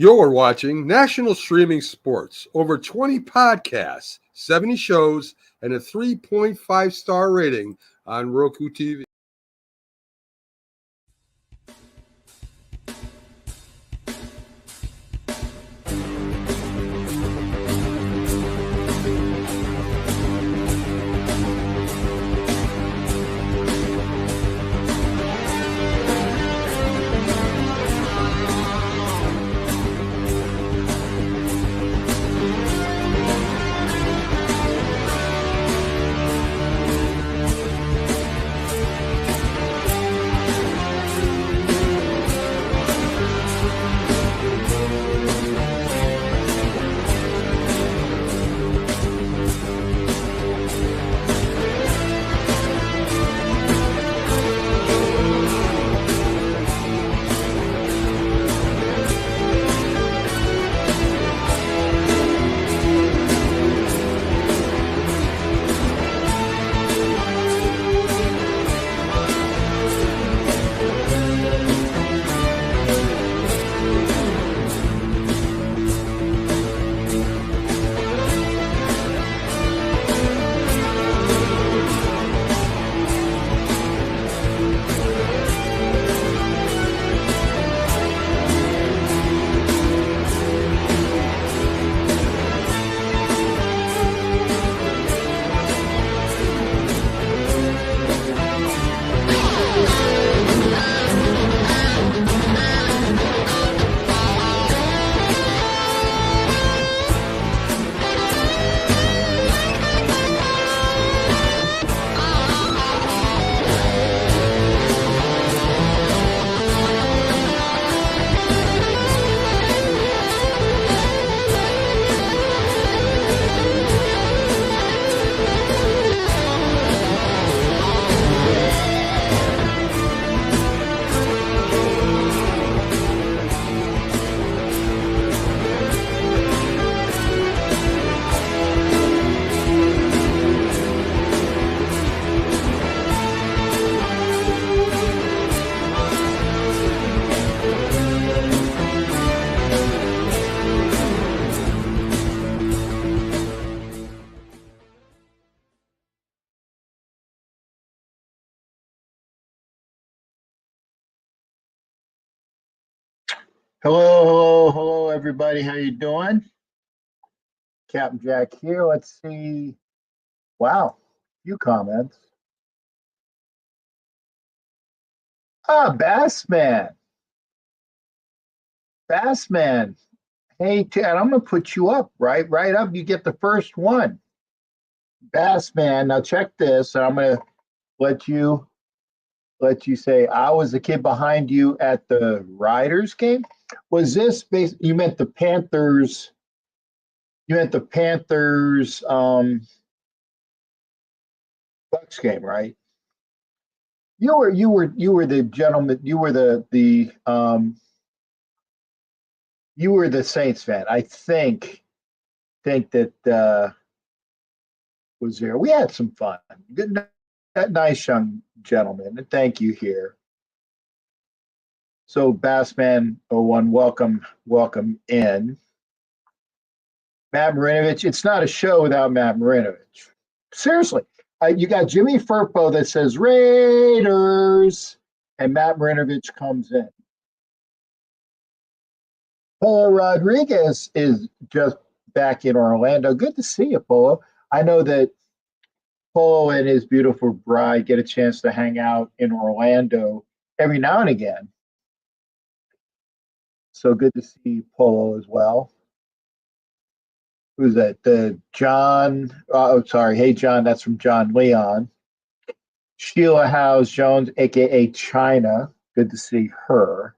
You're watching National Streaming Sports. Over 20 podcasts, 70 shows, and a 3.5-star rating on Roku TV. Hello, everybody. How you doing? Captain Jack here. Let's see. Wow, few comments. Bassman. Bassman. Hey, Chad, I'm gonna put you up, right up. You get the first one. Bassman. Now check this. I'm gonna let you say I was the kid behind you at the Riders game. Was this you meant the Panthers? You meant the Panthers Bucks game, right? You were the gentleman. You were the Saints fan. I think that was there. We had some fun. Good, nice young gentleman. And thank you here. So Bassman 01, welcome in. Matt Marinovich. It's not a show without Matt Marinovich. Seriously. You got Jimmy Firpo that says Raiders, and Matt Marinovich comes in. Polo Rodriguez is just back in Orlando. Good to see you, Polo. I know that Polo and his beautiful bride get a chance to hang out in Orlando every now and again. So good to see Polo as well. Who's that? The John. Sorry. Hey, John. That's from John Leon. Sheila House Jones, aka China. Good to see her.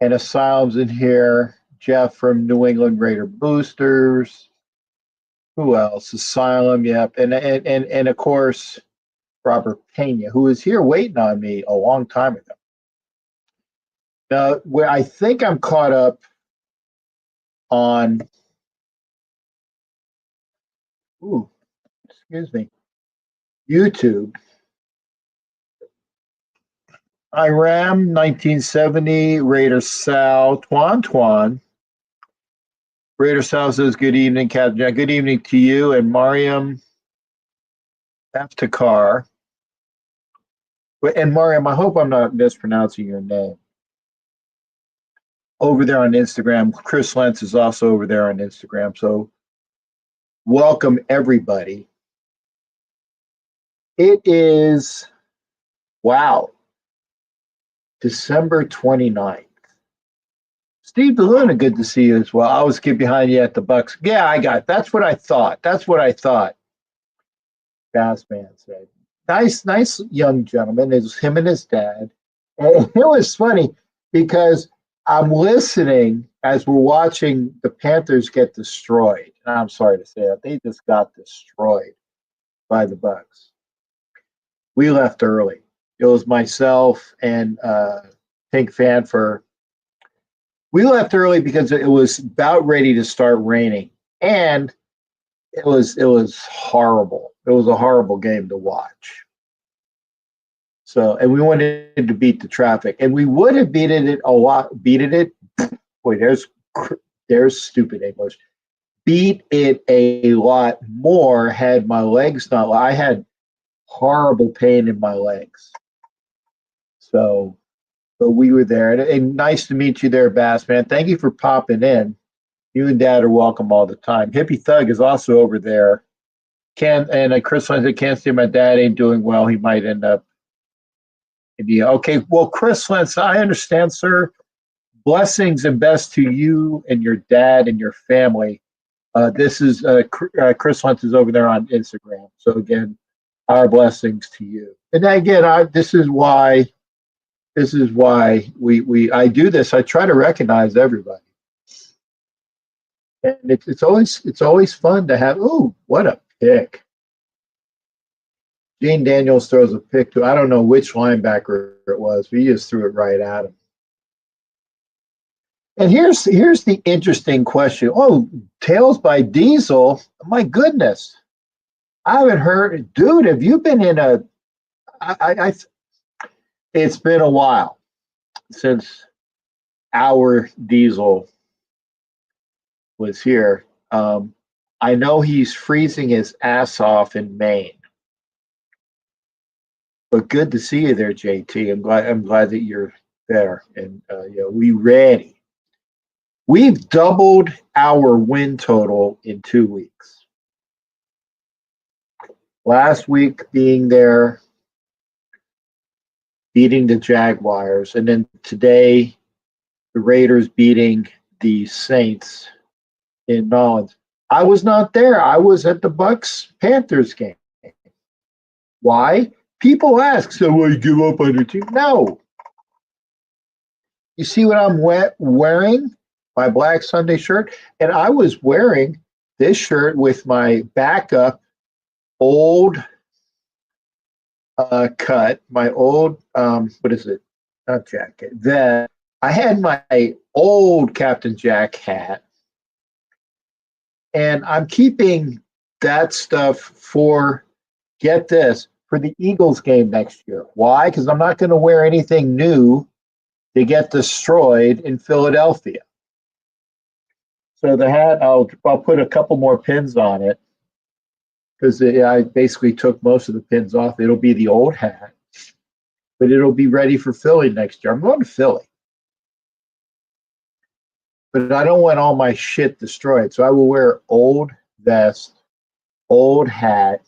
And Asylum's in here. Jeff from New England Raider Boosters. Who else? Asylum. Yep. And of course, Robert Pena, who was here waiting on me a long time ago. Now, where I think I'm caught up on. Excuse me. YouTube. Iram 1970, Raider Sal, Tuan. Raider Sal says, good evening, Captain Jack. Good evening to you and Mariam F. to Carr. And Mariam, I hope I'm not mispronouncing your name. Over there on Instagram, Chris Lentz is also over there on Instagram. So welcome, everybody. It is, wow, December 29th. Steve DeLuna, good to see you as well. I was behind you at the Bucks. Yeah, I got it. That's what I thought. Bassman said. Nice young gentleman. It was him and his dad. And it was funny because I'm listening as we're watching the Panthers get destroyed. And I'm sorry to say that. They just got destroyed by the Bucks. We left early. It was myself and Pink Fanfur. We left early because it was about ready to start raining. And it was horrible. It was a horrible game to watch. So, and we wanted to beat the traffic, and we would have beaten it a lot. Beaten it, boy, there's stupid English. Beat it a lot more had my legs not. I had horrible pain in my legs. So, but we were there, and nice to meet you there, Bassman. Thank you for popping in. You and Dad are welcome all the time. Hippie Thug is also over there. Chris said, can't see my dad ain't doing well. He might end up. Okay, well, Chris Lentz, I understand, sir. Blessings and best to you and your dad and your family. This is Chris Lentz is over there on Instagram. So again, our blessings to you. And again, this is why I do this. I try to recognize everybody. And it's always fun to have. Ooh, what a pick! Gene Daniels throws a pick to, I don't know which linebacker it was, but he just threw it right at him. And here's the interesting question. Oh, Tails by Diesel. My goodness, I haven't heard. Dude, have you been in a? It's been a while since our Diesel was here. I know he's freezing his ass off in Maine. But good to see you there, JT. I'm glad that you're there, and we ready. We've doubled our win total in 2 weeks. Last week being there, beating the Jaguars, and then today the Raiders beating the Saints in Nawlins. I was not there. I was at the Bucks Panthers game. Why? People ask, so will you give up on your team? No. You see what I'm wearing? My black Sunday shirt. And I was wearing this shirt with my backup old cut, my old, what is it? Not jacket. Then I had my old Captain Jack hat. And I'm keeping that stuff for, get this, for the Eagles game next year. Why? Because I'm not going to wear anything new to get destroyed in Philadelphia. So the hat, I'll put a couple more pins on it because I basically took most of the pins off. It'll be the old hat, but it'll be ready for Philly next year. I'm going to Philly. But I don't want all my shit destroyed. So I will wear old vest, old hat,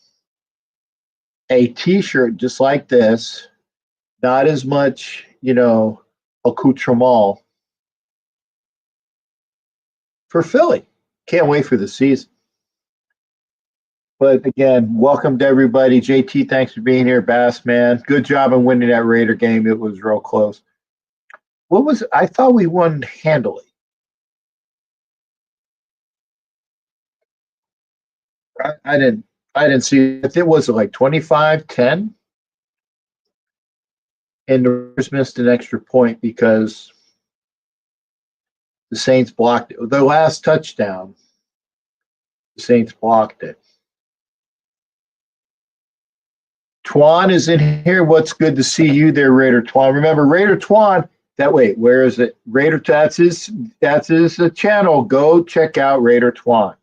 a t-shirt just like this, not as much, accoutrement for Philly. Can't wait for the season. But again, welcome to everybody. JT, thanks for being here. Bass, man, good job in winning that Raider game. It was real close. I thought we won handily. I didn't see if it was like 25-10. And the Raiders missed an extra point because the Saints blocked it. Their last touchdown, the Saints blocked it. Twan is in here. What's good to see you there, Raider Twan. Remember, Raider Twan. Where is it? Raider. That's his channel. Go check out Raider Twan.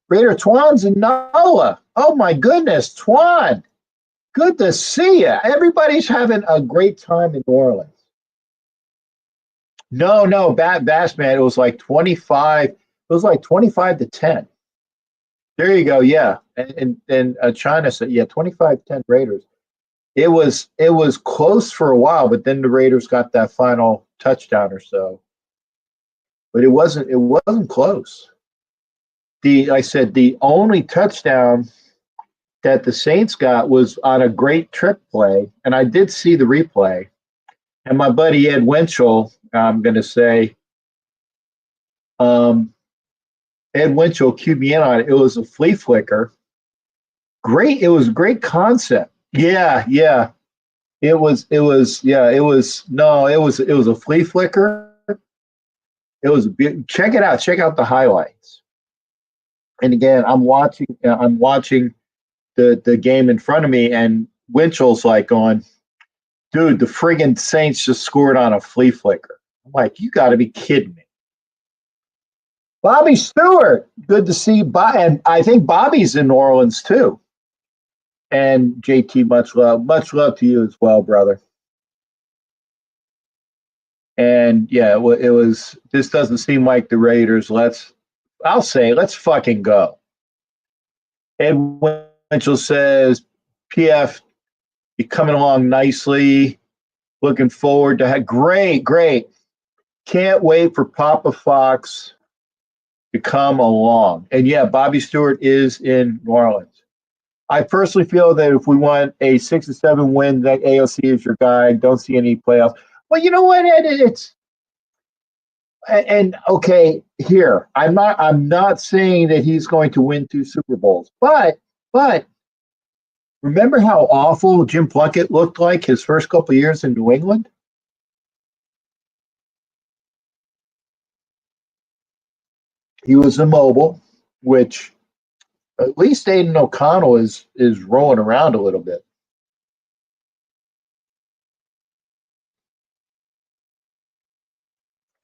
Raider Twan's in NOLA. Oh my goodness, Twan. Good to see you. Everybody's having a great time in New Orleans. No, Bass man. It was like 25. It was like 25 to 10. There you go. Yeah, and China said 25-10 Raiders. It was close for a while, but then the Raiders got that final touchdown or so. But it wasn't close. I said the only touchdown that the Saints got was on a great trick play, and I did see the replay. And my buddy Ed Winchell, I'm going to say, Ed Winchell cued me in on it. It was a flea flicker. Great. It was a great concept. Yeah. It was a flea flicker. It was check it out. Check out the highlights. And again, I'm watching the game in front of me, and Winchell's like going, dude, the friggin' Saints just scored on a flea flicker. I'm like, you got to be kidding me. Bobby Stewart, good to see. And I think Bobby's in New Orleans too. And JT, much love to you as well, brother. And yeah, it was. This doesn't seem like the Raiders. I'll say, let's fucking go. Ed Winchell says, PF, you're coming along nicely. Looking forward to great. Can't wait for Papa Fox to come along. And yeah, Bobby Stewart is in New Orleans. I personally feel that if we want a 6-7 win, that AOC is your guy. Don't see any playoffs. Well, you know what, Ed? Okay, here. I'm not saying that he's going to win 2 Super Bowls, but remember how awful Jim Plunkett looked like his first couple of years in New England? He was immobile, which at least Aiden O'Connell is rolling around a little bit.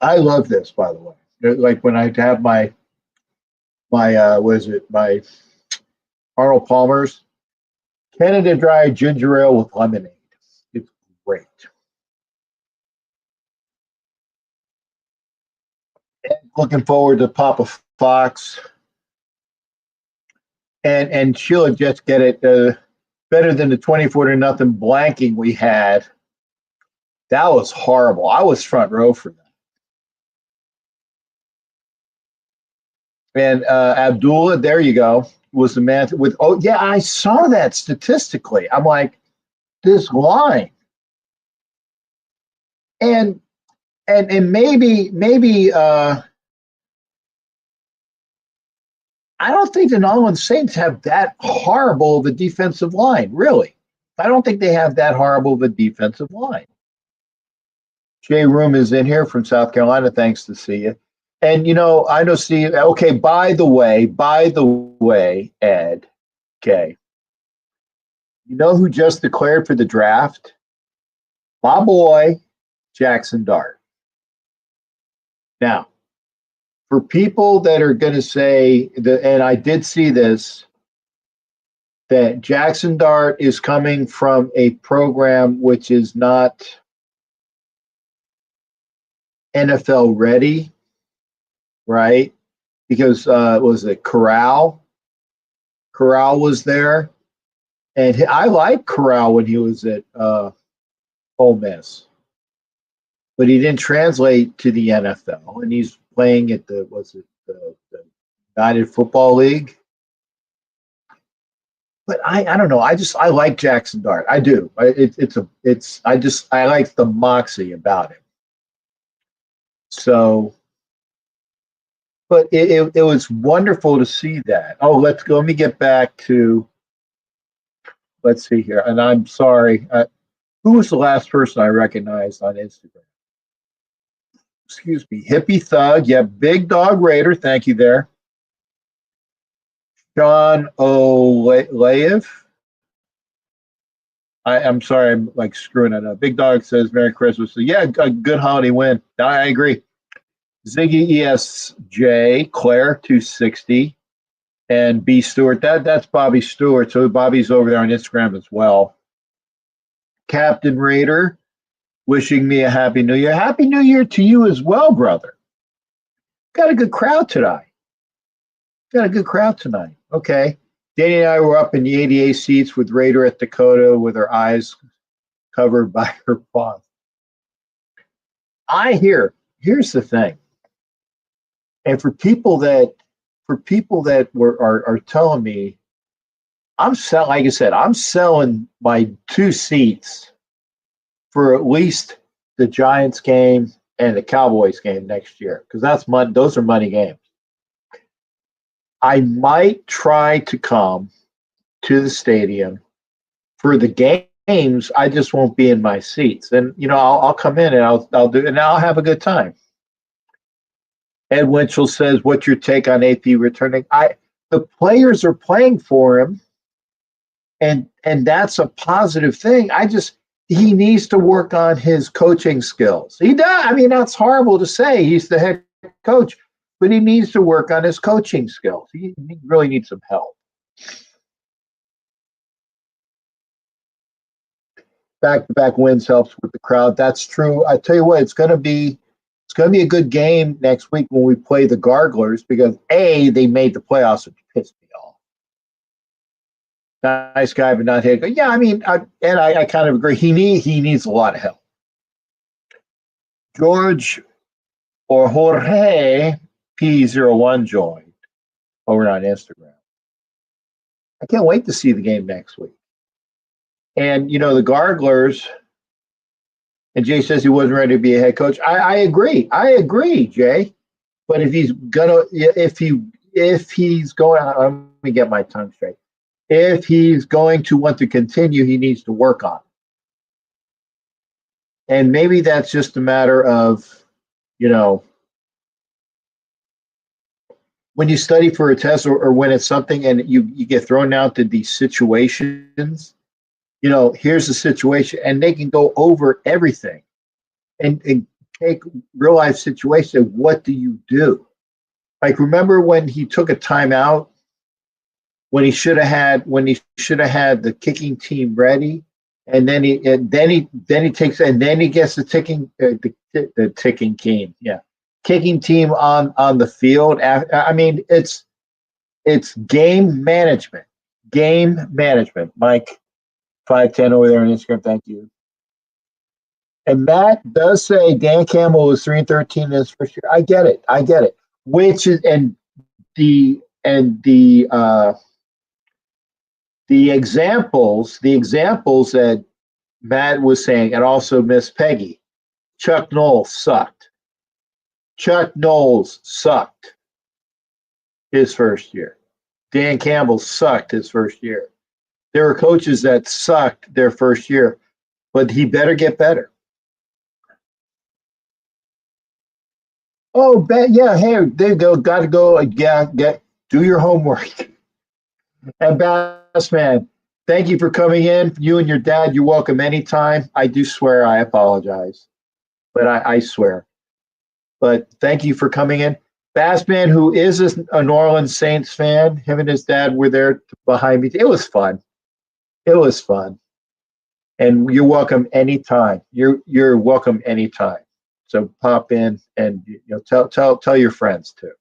I love this, by the way. Like when I have my Arnold Palmer's Canada Dry ginger ale with lemonade. It's great. Looking forward to Papa Fox. And she'll just get it better than the 24-0 blanking we had. That was horrible. I was front row for that. And Abdullah, there you go, was the man with. Oh yeah, I saw that statistically. I'm like, this line, and maybe I don't think the Nawlins Saints have that horrible of a defensive line, really. I don't think they have that horrible of a defensive line. Jay Room is in here from South Carolina. Thanks to see you. And, I know Steve. Okay, by the way, Ed, okay. You know who just declared for the draft? My boy, Jackson Dart. Now, for people that are going to say, and I did see this, that Jackson Dart is coming from a program which is not NFL ready, right? Because was it Corral? Corral was there, and I liked Corral when he was at Ole Miss, but he didn't translate to the NFL, and he's playing at the United Football League. But I don't know. I like Jackson Dart. I do. I like the moxie about him. So, but it was wonderful to see that. Oh, let's go. Let me get back to. Let's see here. And I'm sorry. Who was the last person I recognized on Instagram? Excuse me. Hippie Thug. Yeah, Big Dog Raider. Thank you there. John Olayev. I'm sorry, I'm like screwing it up. Big Dog says Merry Christmas. So yeah, a good holiday win. I agree. Ziggy ESJ, Claire 260, and B Stewart. That's Bobby Stewart. So Bobby's over there on Instagram as well. Captain Raider, wishing me a happy new year. Happy New Year to you as well, brother. Got a good crowd tonight. Okay. Danny and I were up in the 88 seats with Raider at Dakota with her eyes covered by her paws. Here's the thing. And for people that are telling me, like I said, I'm selling my 2 seats for at least the Giants game and the Cowboys game next year, because those are money games. I might try to come to the stadium for the games. I just won't be in my seats, and I'll come in and I'll do, and I'll have a good time. Ed Winchell says, "What's your take on AP returning?" The players are playing for him, and that's a positive thing. He needs to work on his coaching skills. He does. I mean, that's horrible to say. He's the head coach, but he needs to work on his coaching skills. He really needs some help. Back-to-back wins helps with the crowd. That's true. I tell you what, it's going to be a good game next week when we play the Garglers, because they made the playoffs, which pissed me off. Nice guy, but not hit. Yeah, I mean, I kind of agree. He needs a lot of help. George or Jorge P01 joined over on Instagram. I can't wait to see the game next week. And the Garglers. And Jay says he wasn't ready to be a head coach. I agree. Jay. But if he's going, let me get my tongue straight. If he's going to want to continue, he needs to work on it. And maybe that's just a matter of, when you study for a test or when it's something and you get thrown out to these situations, here's the situation, and they can go over everything and take real life situation. What do you do? Like, remember when he took a timeout when he should have had the kicking team ready, and then he takes, and then he gets the ticking team, kicking team on the field. I mean, it's game management. Mike 510 over there on Instagram. Thank you. And Matt does say Dan Campbell was 3-13 in his first year. I get it. Which is the examples that Matt was saying, and also Miss Peggy. Chuck Knowles sucked his first year. Dan Campbell sucked his first year. There are coaches that sucked their first year, but he better get better. Oh, yeah. Hey, there you go. Got to go. Do your homework. And Bassman, thank you for coming in. You and your dad, you're welcome anytime. I do swear I apologize, but I swear. But thank you for coming in. Bassman, who is a Nawlins Saints fan, him and his dad were there behind me. It was fun. And you're welcome anytime. You're welcome anytime. So pop in and tell your friends too.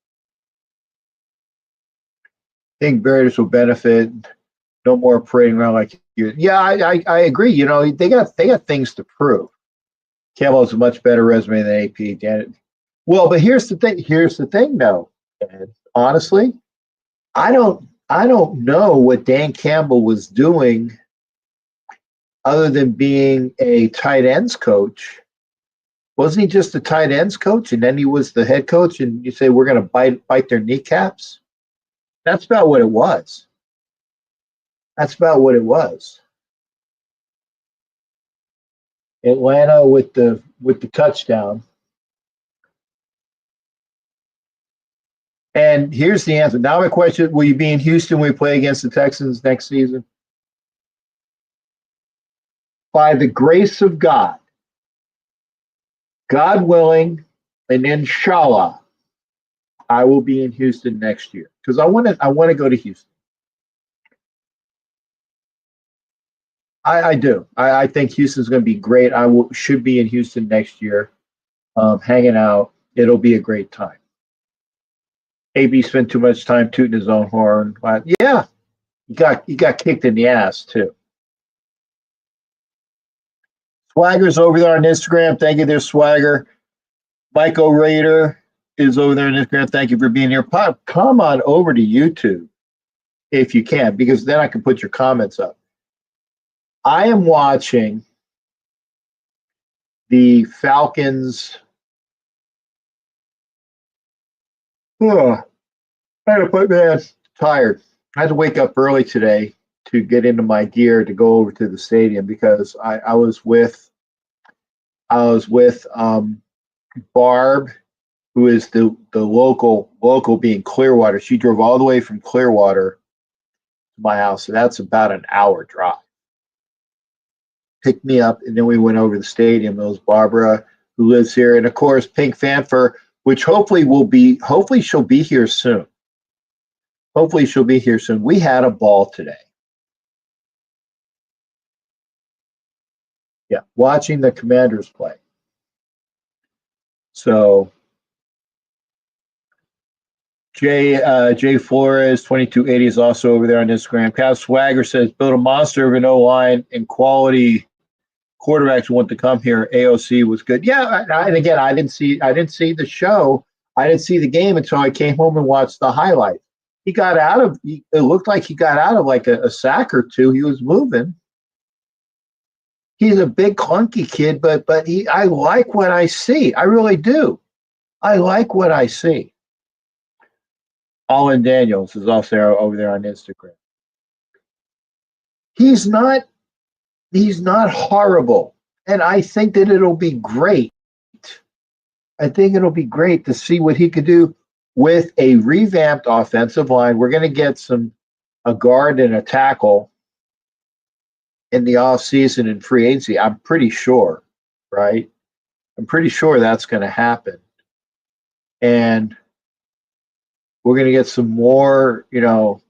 I think Bears will benefit. No more parading around like you. Yeah, I agree. They got things to prove. Campbell has a much better resume than AP. Well, but here's the thing, though. Ed. Honestly, I don't know what Dan Campbell was doing other than being a tight ends coach. Wasn't he just a tight ends coach, and then he was the head coach, and you say we're going to bite their kneecaps? That's about what it was. Atlanta with the touchdown. And here's the answer. Now my question, will you be in Houston when we play against the Texans next season? By the grace of God, God willing, and inshallah, I will be in Houston next year because I want to go to Houston. I do. I think Houston's going to be great. Should be in Houston next year, hanging out. It'll be a great time. AB spent too much time tooting his own horn. Yeah, he got kicked in the ass too. Swagger's over there on Instagram. Thank you there, Swagger. Michael Raider is over there on Instagram. Thank you for being here. Come on over to YouTube if you can, because then I can put your comments up. I am watching the Falcons. Oh, man, tired. I had to wake up early today to get into my gear to go over to the stadium because I was with Barb, who is the local being Clearwater. She drove all the way from Clearwater to my house, so that's about an hour drive. Picked me up, and then we went over to the stadium. It was Barbara, who lives here, and of course Pink Fanfare, which hopefully she'll be here soon. Hopefully she'll be here soon. We had a ball today. Yeah, watching the Commanders play. So Jay Flores 2280 is also over there on Instagram. Cav Swagger says build a monster of an O-line and quality quarterbacks want to come here. AOC was good. Yeah, and again, I didn't see the show. I didn't see the game until I came home and watched the highlights. It looked like he got out of like a sack or two. He was moving. He's a big clunky kid, but I like what I see. I really do. I like what I see. Olin Daniels is also over there on Instagram. He's not horrible. And I think that it'll be great. I think it'll be great to see what he could do with a revamped offensive line. We're going to get a guard and a tackle in the offseason in free agency. I'm pretty sure, right? I'm pretty sure that's going to happen. And we're going to get some more, we're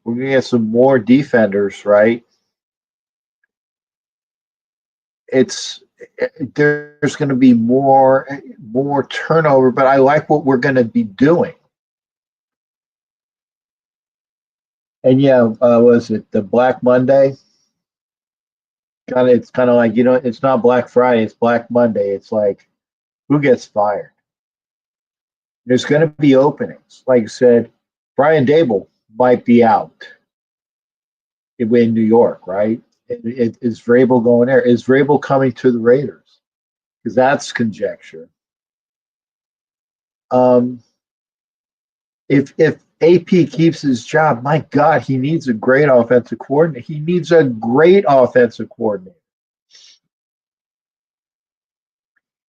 going to get some more defenders, right? There's going to be more turnover, but I like what we're going to be doing. And yeah, was it the Black Monday? It's kind of like, it's not Black Friday, it's Black Monday. It's like, who gets fired? There's going to be openings. Like I said, Brian Dable might be out in New York, right? Is Vrabel going there? Is Vrabel coming to the Raiders? Because that's conjecture. If AP keeps his job, my God, he needs a great offensive coordinator. He needs a great offensive coordinator.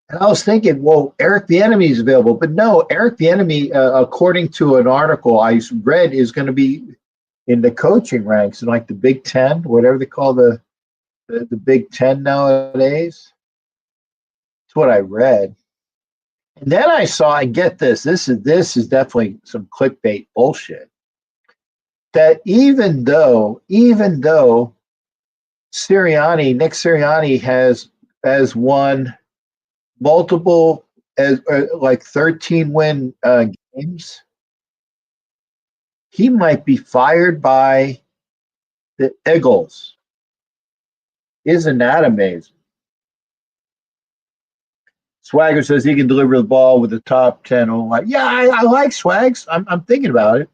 And I was thinking, well, Eric Bieniemy is available, but no, Eric Bieniemy, according to an article I read, is going to be in the coaching ranks in like the Big Ten, whatever they call the Big Ten nowadays. That's what I read. And then I saw, and get this, this is definitely some clickbait bullshit, that even though Nick Sirianni has won multiple like 13-win games, he might be fired by the Eagles. Isn't that amazing? Swagger says he can deliver the ball with the top 10 O-line. Yeah, I like Swags. I'm thinking about it.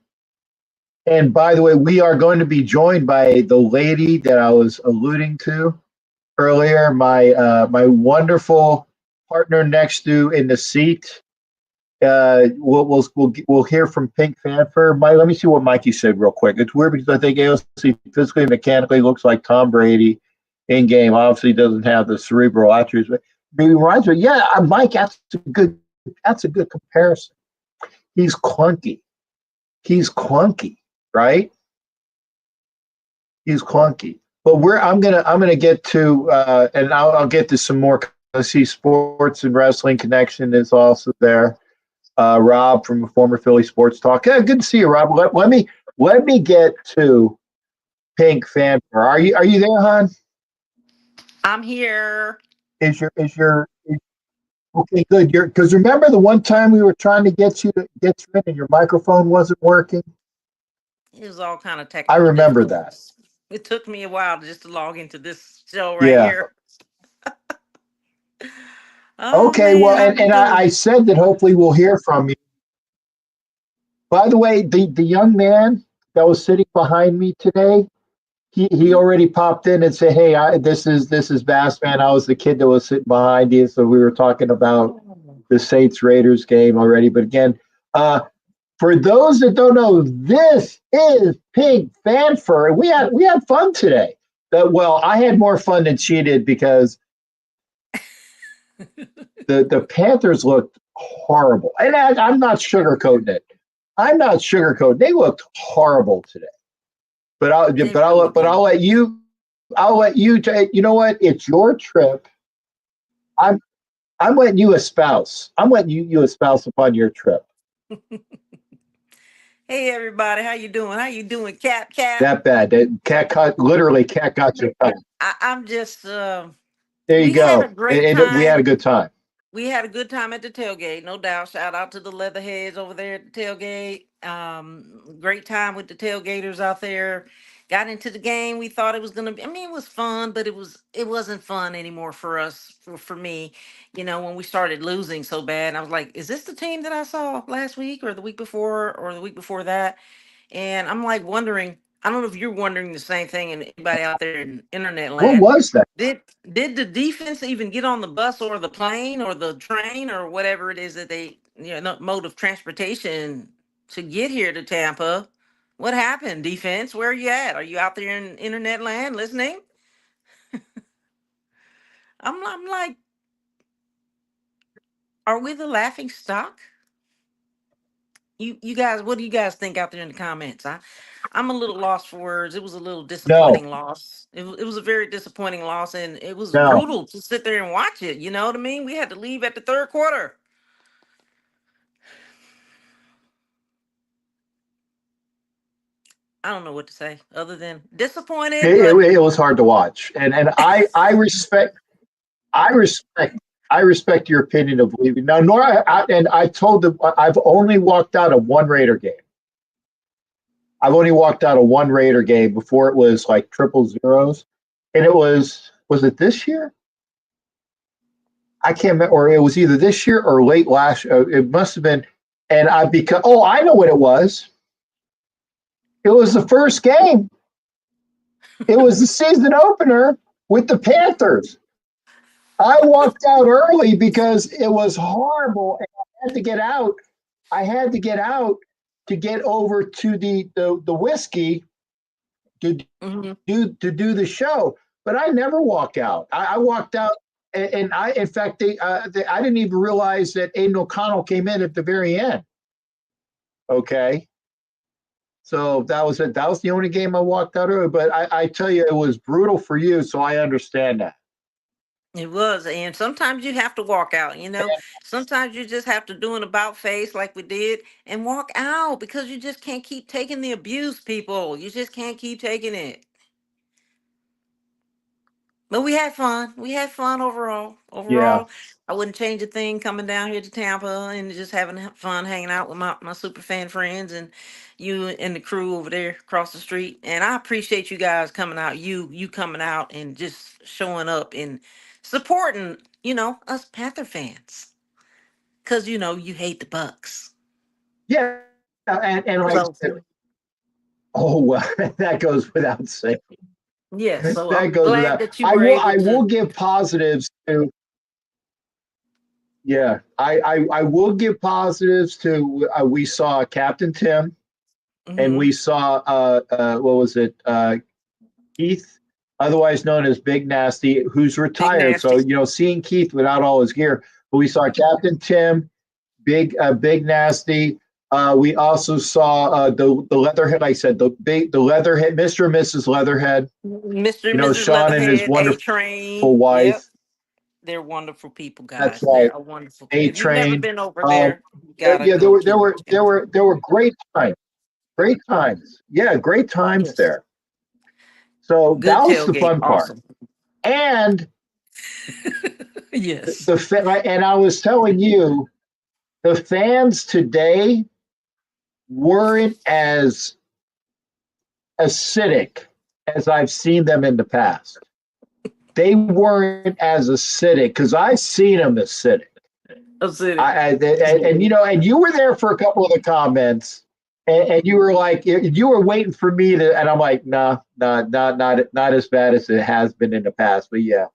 And by the way, we are going to be joined by the lady that I was alluding to earlier, my wonderful partner next to in the seat. We'll hear from Pink Fanfare. Let me see what Mikey said real quick. It's weird because I think AOC physically and mechanically looks like Tom Brady in game. Obviously doesn't have the cerebral attributes, but maybe reminds me. Yeah, Mike, that's a good comparison. He's clunky. he's clunky, right? He's clunky. But I'm gonna get to and I'll get to some more. I see Sports and Wrestling Connection is also there. Rob from former Philly Sports Talk. Yeah, good to see you, Rob. Let me get to Pink Fanfare. Are you there, hon? I'm here. Is your okay? Good. Because remember the one time we were trying to get you in and your microphone wasn't working. It was all kind of I technical remember that. difficulties. It took me a while just to log into this show right Yeah. here. Oh Okay. Well, man, how you and I doing? said that hopefully we'll hear from you. By the way, the young man that was sitting behind me today, he Mhm. already popped in and said, "Hey, this is Bassman. I was the kid that was sitting behind you." So we were talking about Oh. the Saints Raiders game already. But again, uh, for those that don't know, this is Pink Fanfare. We had fun today. Well, I had more fun than she did because the Panthers looked horrible, and I'm not sugarcoating it. I'm not sugarcoating. They looked horrible today. But I'll They but I'll really but I'll did. let you take. You know what? It's your trip. I'm I'm letting you espouse. I'm letting you espouse upon your trip. Hey everybody, how you doing? How you doing, Cap? Cap. That bad. That cat got your tongue. I'm just. There you We had a go. great And we had a time. good time. We had a good time at the tailgate, no doubt. Shout out to the Leatherheads over there at the tailgate. Great time with the tailgaters out there. Got into the game. We thought it was gonna be. I mean, it was fun, but it wasn't fun anymore for us. For me, when we started losing so bad, I was like, "Is this the team that I saw last week, or the week before, or the week before that?" And I'm like wondering. I don't know if you're wondering the same thing, and anybody out there in internet What land. was that? Did the defense even get on the bus or the plane or the train or whatever it is that they mode of transportation to get here to Tampa? What happened, defense? Where are you at? Are you out there in internet land listening? I'm like, are we the laughing stock? You guys, what do you guys think out there in the comments? I'm a little lost for words. It was a little No, disappointing loss. It was a very disappointing loss, and it was no. brutal to sit there and watch it. You know what I mean? We had to leave at the third quarter. I don't know what to say other than disappointed, but It was hard to watch, and I respect I respect your opinion of leaving. Now, Nora, and I told them I've only walked out of one Raider game. I've only walked out of one Raider game before it was like triple zeros, and it was it this year? I can't remember, or it was either this year or late last. It must have been, and I because I know what it was. It was the first game. It was the season opener with the Panthers. I walked out early because it was horrible, and I had to get out. I had to get out to get over to the whiskey to mhm. do the show. But I never walk out. I walked out, and I in fact I didn't even realize that Aiden O'Connell came in at the very end. Okay, so that was it. That was the only game I walked out early. But I tell you, it was brutal for you, so I understand that. It was, and sometimes you have to walk out. Sometimes you just have to do an about face like we did and walk out because you just can't keep taking the abuse, people. You just can't keep taking it. But we had fun. We had fun overall. Yeah, Overall, I wouldn't change a thing coming down here to Tampa and just having fun hanging out with my super fan friends and you and the crew over there across the street. And I appreciate you guys coming out. You coming out and just showing up and supporting, us Panther fans. Cause you hate the Bucks. yeah, and like I So said, oh well, that goes without saying. yeah, so That I'm goes glad without. that you were able I will to. give positives to. Yeah, I will give positives to. We saw Captain Tim, and Mhm. we saw what was it? Keith, otherwise known as Big Nasty, who's Big retired. So nasty. seeing Keith without all his gear, but we saw Captain Tim, Big Nasty. We also saw the Leatherhead. Like I said, the Leatherhead, Mr. and Mrs. Leatherhead. Mr. and Mrs. Sean and his Leatherhead, A wonderful Train. Yep. wife. They're wonderful people, That's guys. They're right. a wonderful people. A If you've never Train. been over there, gotta Yeah, go to there were great times. Great times. Yeah, great times Yes. there. So that Good was the tailgate. fun part. Awesome. And Yes. and I was telling you, the fans today weren't as acidic as I've seen them in the past. They weren't as acidic because I've seen them acidic. And you were there for a couple of the comments, and you were like, you were waiting for me to, and I'm like, nah, not as bad as it has been in the past, but yeah.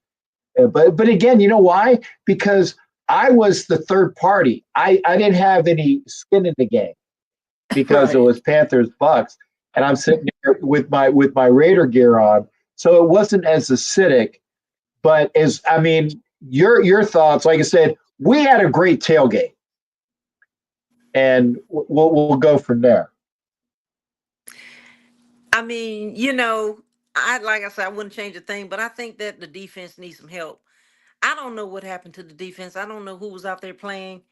But again, you know why? Because I was the third party. I didn't have any skin in the game because it was Panthers Bucks, and I'm sitting there with my Raider gear on, so it wasn't as acidic. But your thoughts, like I said, we had a great tailgate, and we'll go from there. I mean, like I said, I wouldn't change a thing, but I think that the defense needs some help. I don't know what happened to the defense. I don't know who was out there playing.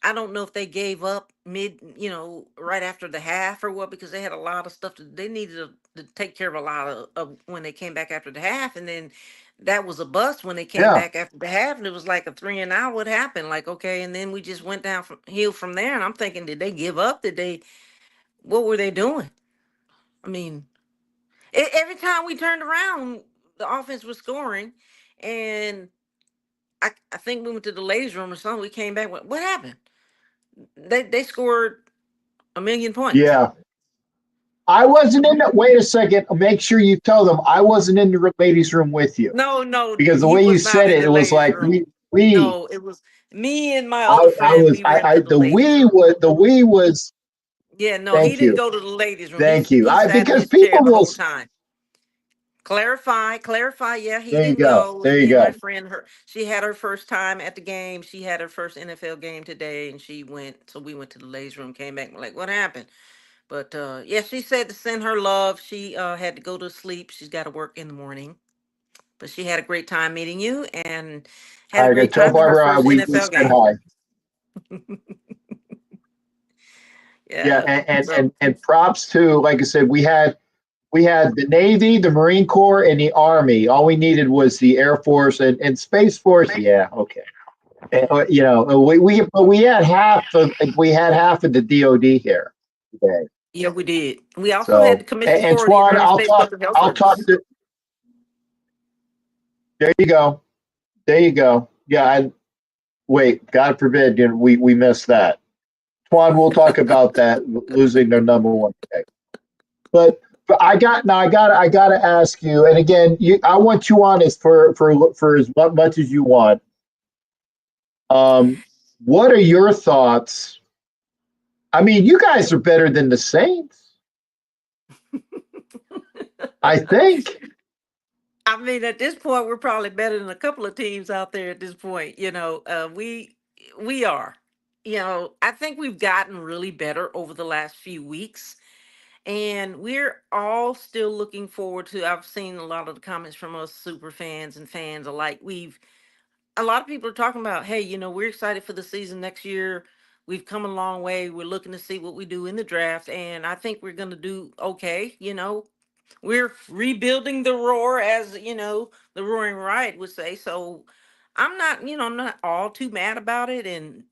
I don't know if they gave up right after the half or what, because they had a lot of stuff they needed to take care of a lot of when they came back after the half. And then that was a bust when they came Yeah. back after the half. And it was like a 3-and-out. What happened? Like, okay. And then we just went down from hill from there. And I'm thinking, did they give up? What were they doing? I mean, every time we turned around, the offense was scoring. And I think we went to the ladies' room or something. We came back. What happened? They scored a million points. Yeah. I wasn't in it. Wait a second. Make sure you tell them I wasn't in the ladies' room with you. No, Because the he way you was not said in it, the it was ladies' like room. we. No, it was me and my other I friend. was We went to the the ladies' we room. was the we was. Yeah, no, he Thank didn't you. go to the ladies' room. Thank you. He sat in Because his chair people the will. whole time. Clarify. Yeah, he There you didn't go. go. There Me you and my go. friend, she had her first time at the game. She had her first NFL game today, and she went. So we went to the ladies' room. Came back. We're like, what happened? But yeah, she said to send her love. She had to go to sleep. She's got to work in the morning. But she had a great time meeting you and had All a right. great Tell time in her Barbara first we NFL said game. hi. Yeah, Yeah. So and props to, like I said, we had the Navy, the Marine Corps, and the Army. All we needed was the Air Force and Space Force. Yeah, okay. And, we had half of the DoD here today. yeah, we did. We also had the So Commissioner and for the Swan, United States Postal Health I'll talk Service. to. There you go. There you go. Yeah. Wait. God forbid, we missed that. Swan, we'll talk about that losing their number one pick. But I got to ask you, and again, I want you on as for as much as you want. What are your thoughts? I mean, you guys are better than the Saints, I think. I mean, at this point, we're probably better than a couple of teams out there at this point. We are. I think we've gotten really better over the last few weeks. And we're all still looking forward to. I've seen a lot of the comments from us super fans and fans alike. A lot of people are talking about, hey, we're excited for the season next year. We've come a long way. We're looking to see what we do in the draft. And I think we're going to do okay. We're rebuilding the roar, as, the Roaring Riot would say. So I'm not all too mad about it. And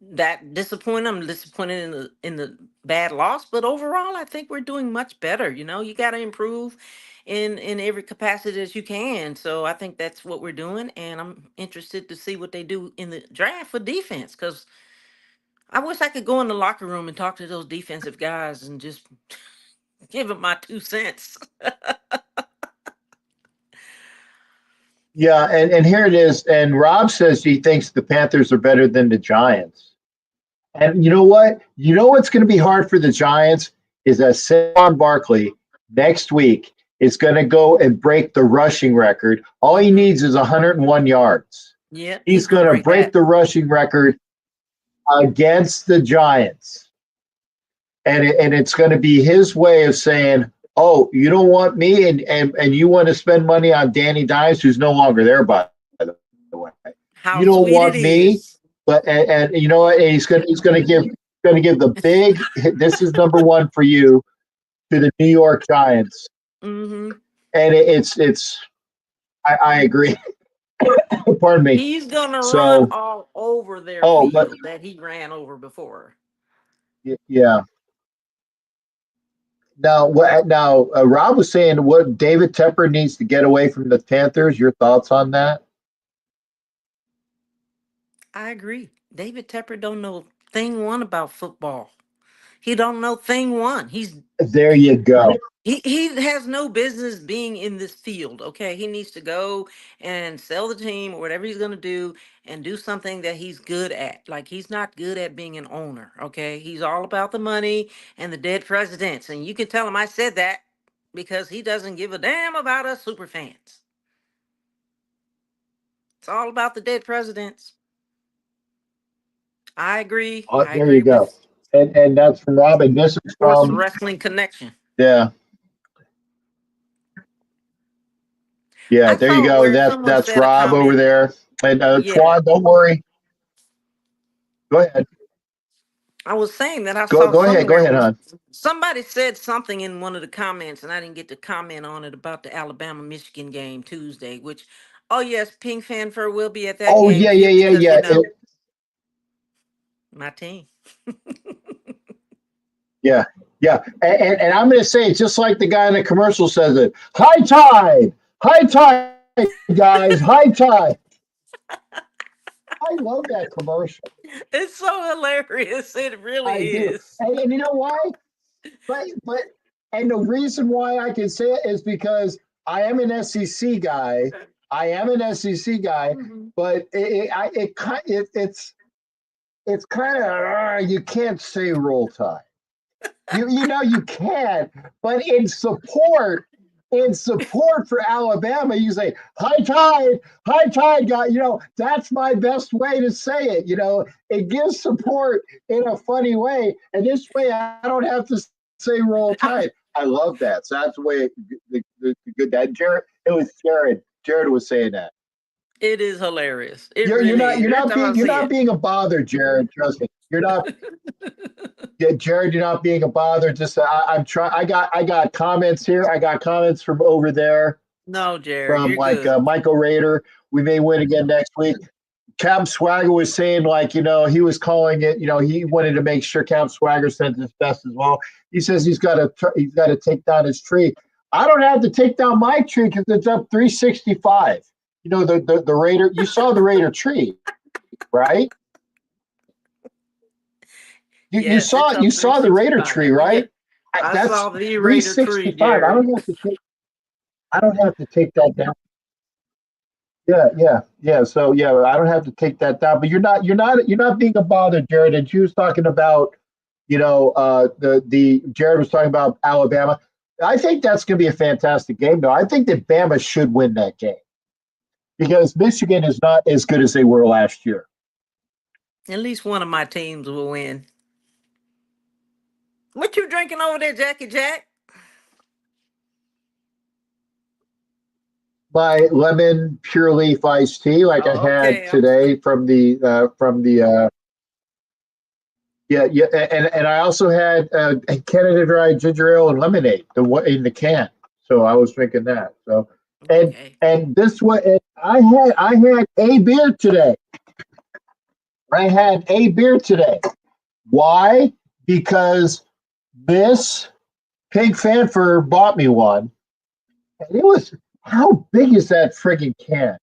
that disappointed. I'm disappointed in the bad loss, but overall, I think we're doing much better. You got to improve in every capacity as you can. So I think that's what we're doing, and I'm interested to see what they do in the draft for defense. Because I wish I could go in the locker room and talk to those defensive guys and just give them my 2 cents. Yeah, and here it is. And Rob says he thinks the Panthers are better than the Giants. And you know what? You know what's going to be hard for the Giants is that Saquon Barkley next week is going to go and break the rushing record. All he needs is 101 yards. Yeah, He's going to break the rushing record against the Giants. and it's going to be his way of saying, "Oh, you don't want me, and you want to spend money on Danny Dimes, who's no longer there, by the way. How You don't sweet it want me, is. but and you know what? And he's going to give the big. This is number one for you to the New York Giants, Hmm. and it's. I agree. Pardon me. He's gonna run So, all over their but field that he ran over before. yeah. Now, Rob was saying what David Tepper needs to get away from the Panthers. Your thoughts on that? I agree. David Tepper don't know thing one about football. He don't know thing one. There you go. He has no business being in this field. Okay, he needs to go and sell the team or whatever he's gonna do and do something that he's good at. Like he's not good at being an owner. Okay, he's all about the money and the dead presidents, and you can tell him I said that because he doesn't give a damn about us super fans. It's all about the dead presidents. I agree. I There you agree go. with And that's from Rob. And this is Sports from Wrestling Connection. yeah. Yeah, I there you saw go. where someone That's said a Rob over comment. there. And Yeah, Twan, don't worry. Go ahead. I was saying that I Go saw go ahead. Go somewhere ahead, where hon. somebody said something in one of the comments, and I didn't get to comment on it about the Alabama Michigan game Tuesday. Which, oh yes, Pink Fanfare will be at that Oh game yeah, too yeah, yeah, because yeah. my team. Yeah, yeah. And I'm going to say it just like the guy in the commercial says it. High tide, guys, high tide. I love that commercial. It's so hilarious. It really I do. is. And you know why? But and the reason why I can say it is because I am an SEC guy. I am an SEC guy, Mhm. but it's kind of you can't say roll tide. You know you can, but in support for Alabama, you say high tide, guy. You know that's my best way to say it. You know it gives support in a funny way, and this way I don't have to say roll tide. I love that. So that's the way the good that Jared. It was Jared. Jared was saying that. It is hilarious. It You're really not is. you're Every not time I being you're see not it. being a bother, Jared. Trust me. You're not. Yeah, Jared, you're not being a bother. Just I'm trying. I got comments here. I got comments from over there No, Jared, from you're like good. Michael Rader. We may win again next week. Cam Swagger was saying like he was calling it. He wanted to make sure Cam Swagger sent his best as well. He says he's got to take down his tree. I don't have to take down my tree because it's up 365. The Raider. You saw the Raider tree, right? You Yes, saw it's up you saw the Raider 365. tree, Yeah, right? I That's saw the Raider tree, 365. I Jared. don't have to take. I don't have to take that down. Yeah, yeah, yeah. So yeah, I don't have to take that down. But you're not being a bother, Jared. And she was talking about, the Jared was talking about Alabama. I think that's going to be a fantastic game, though. I think that Bama should win that game because Michigan is not as good as they were last year. At least one of my teams will win. What you drinking over there, Jackie Jack? My lemon pure leaf iced tea, like I Oh, had okay. today from the yeah, yeah, and I also had Canada Dry ginger ale and lemonade, the one in the can. So I was drinking that. So and Okay. and this one, and I had a beer today. I had a beer today. Why? Because this Pink Fanfare bought me one, and it was how big is that friggin' can?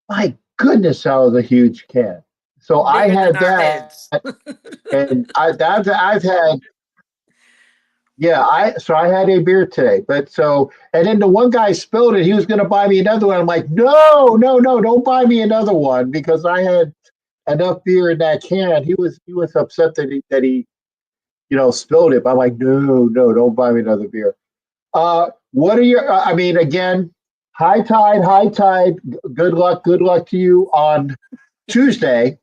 My goodness, that was a huge can. So I Bigger than had our that, heads. and I've had. Yeah, I had a beer today, and then the one guy spilled it. He was going to buy me another one. I'm like, no, no, no, don't buy me another one because I had enough beer in that can. He was upset that he spilled it. But I'm like, no, no, don't buy me another beer. What are your? I mean, again, high tide, high tide. Good luck to you on Tuesday.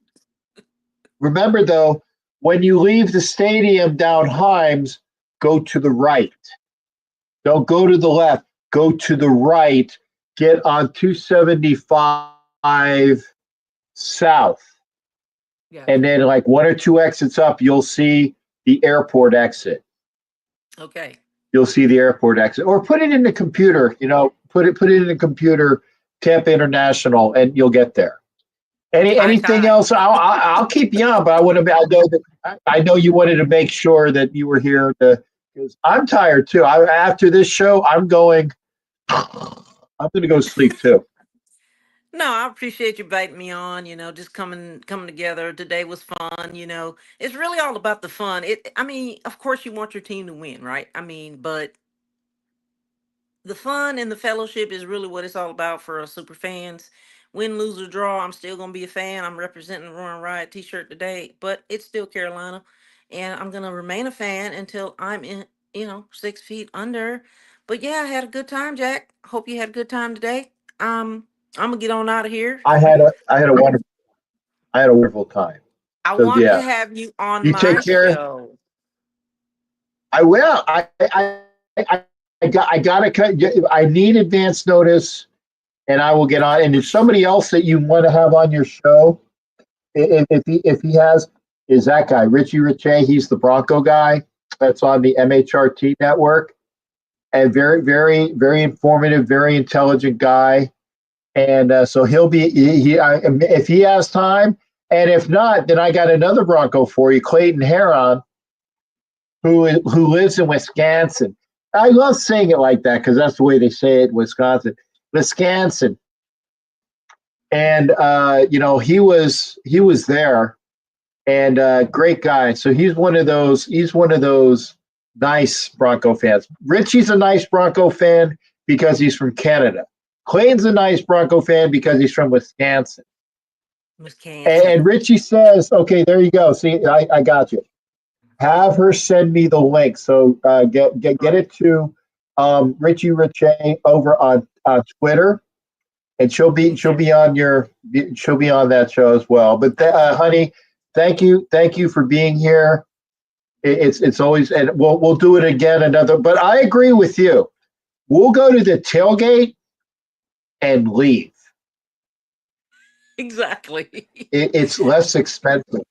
Remember though, When you leave the stadium down Himes, go to the right. Don't go to the left. Go to the right. Get on 275 south. Gotcha. And then like one or two exits up, you'll see the airport exit. Okay. You'll see the airport exit. Or put it in the computer, put it in the computer, Tampa International, and you'll get there. Anything High else? I'll keep you on, but I know you wanted to make sure that you were here because I'm tired too. After this show, I'm going to go sleep too. No, I appreciate you inviting me on, just coming together. Today was fun, It's really all about the fun. Of course you want your team to win, right? But the fun and the fellowship is really what it's all about for us super fans. Win, lose, or draw, I'm still gonna be a fan. I'm representing the Roaring Riot t-shirt today, but it's still Carolina. And I'm gonna remain a fan until I'm in, 6 feet under. But yeah, I had a good time, Jack. Hope you had a good time today. I'm gonna get on out of here. I had a wonderful time. I So want to yeah, have you on you my take care. show. I will. I gotta cut. I need advance notice, and I will get on. And if somebody else that you want to have on your show, if he has, is that guy Richie Riche? He's the Bronco guy that's on the MHRT network, and very, very, very informative, very intelligent guy. And so he'll be if he has time, and if not, then I got another Bronco for you, Clayton Heron, who lives in Wisconsin. I love saying it like that because that's the way they say it in Wisconsin. And he was there, and great guy. So he's one of those nice Bronco fans. Richie's a nice Bronco fan because he's from Canada. Clayton's a nice Bronco fan because he's from Wisconsin. And Richie says, "Okay, there you go. See, I got you. Have her send me the link. So get it to Richie Riche over on Twitter, and she'll be on that show as well. But honey, thank you for being here. It's always, and we'll do it again another. But I agree with you. We'll go to the tailgate and leave. Exactly. It's less expensive.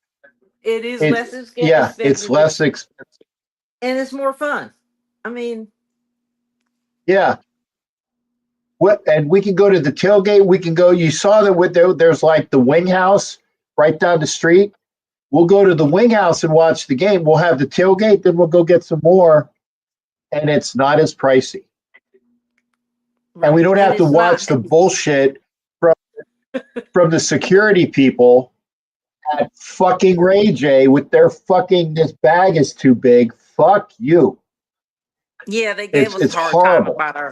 It is less expensive. Yeah, it's less expensive. And it's more fun. Yeah. And we can go to the tailgate. We can go. You saw that there's like the wing house right down the street. We'll go to the wing house and watch the game. We'll have the tailgate. Then we'll go get some more. And it's not as pricey. Right. And we don't have to watch the bullshit from the security people at fucking Ray J with their fucking, this bag is too big. Fuck you. Yeah, they gave us a hard time about our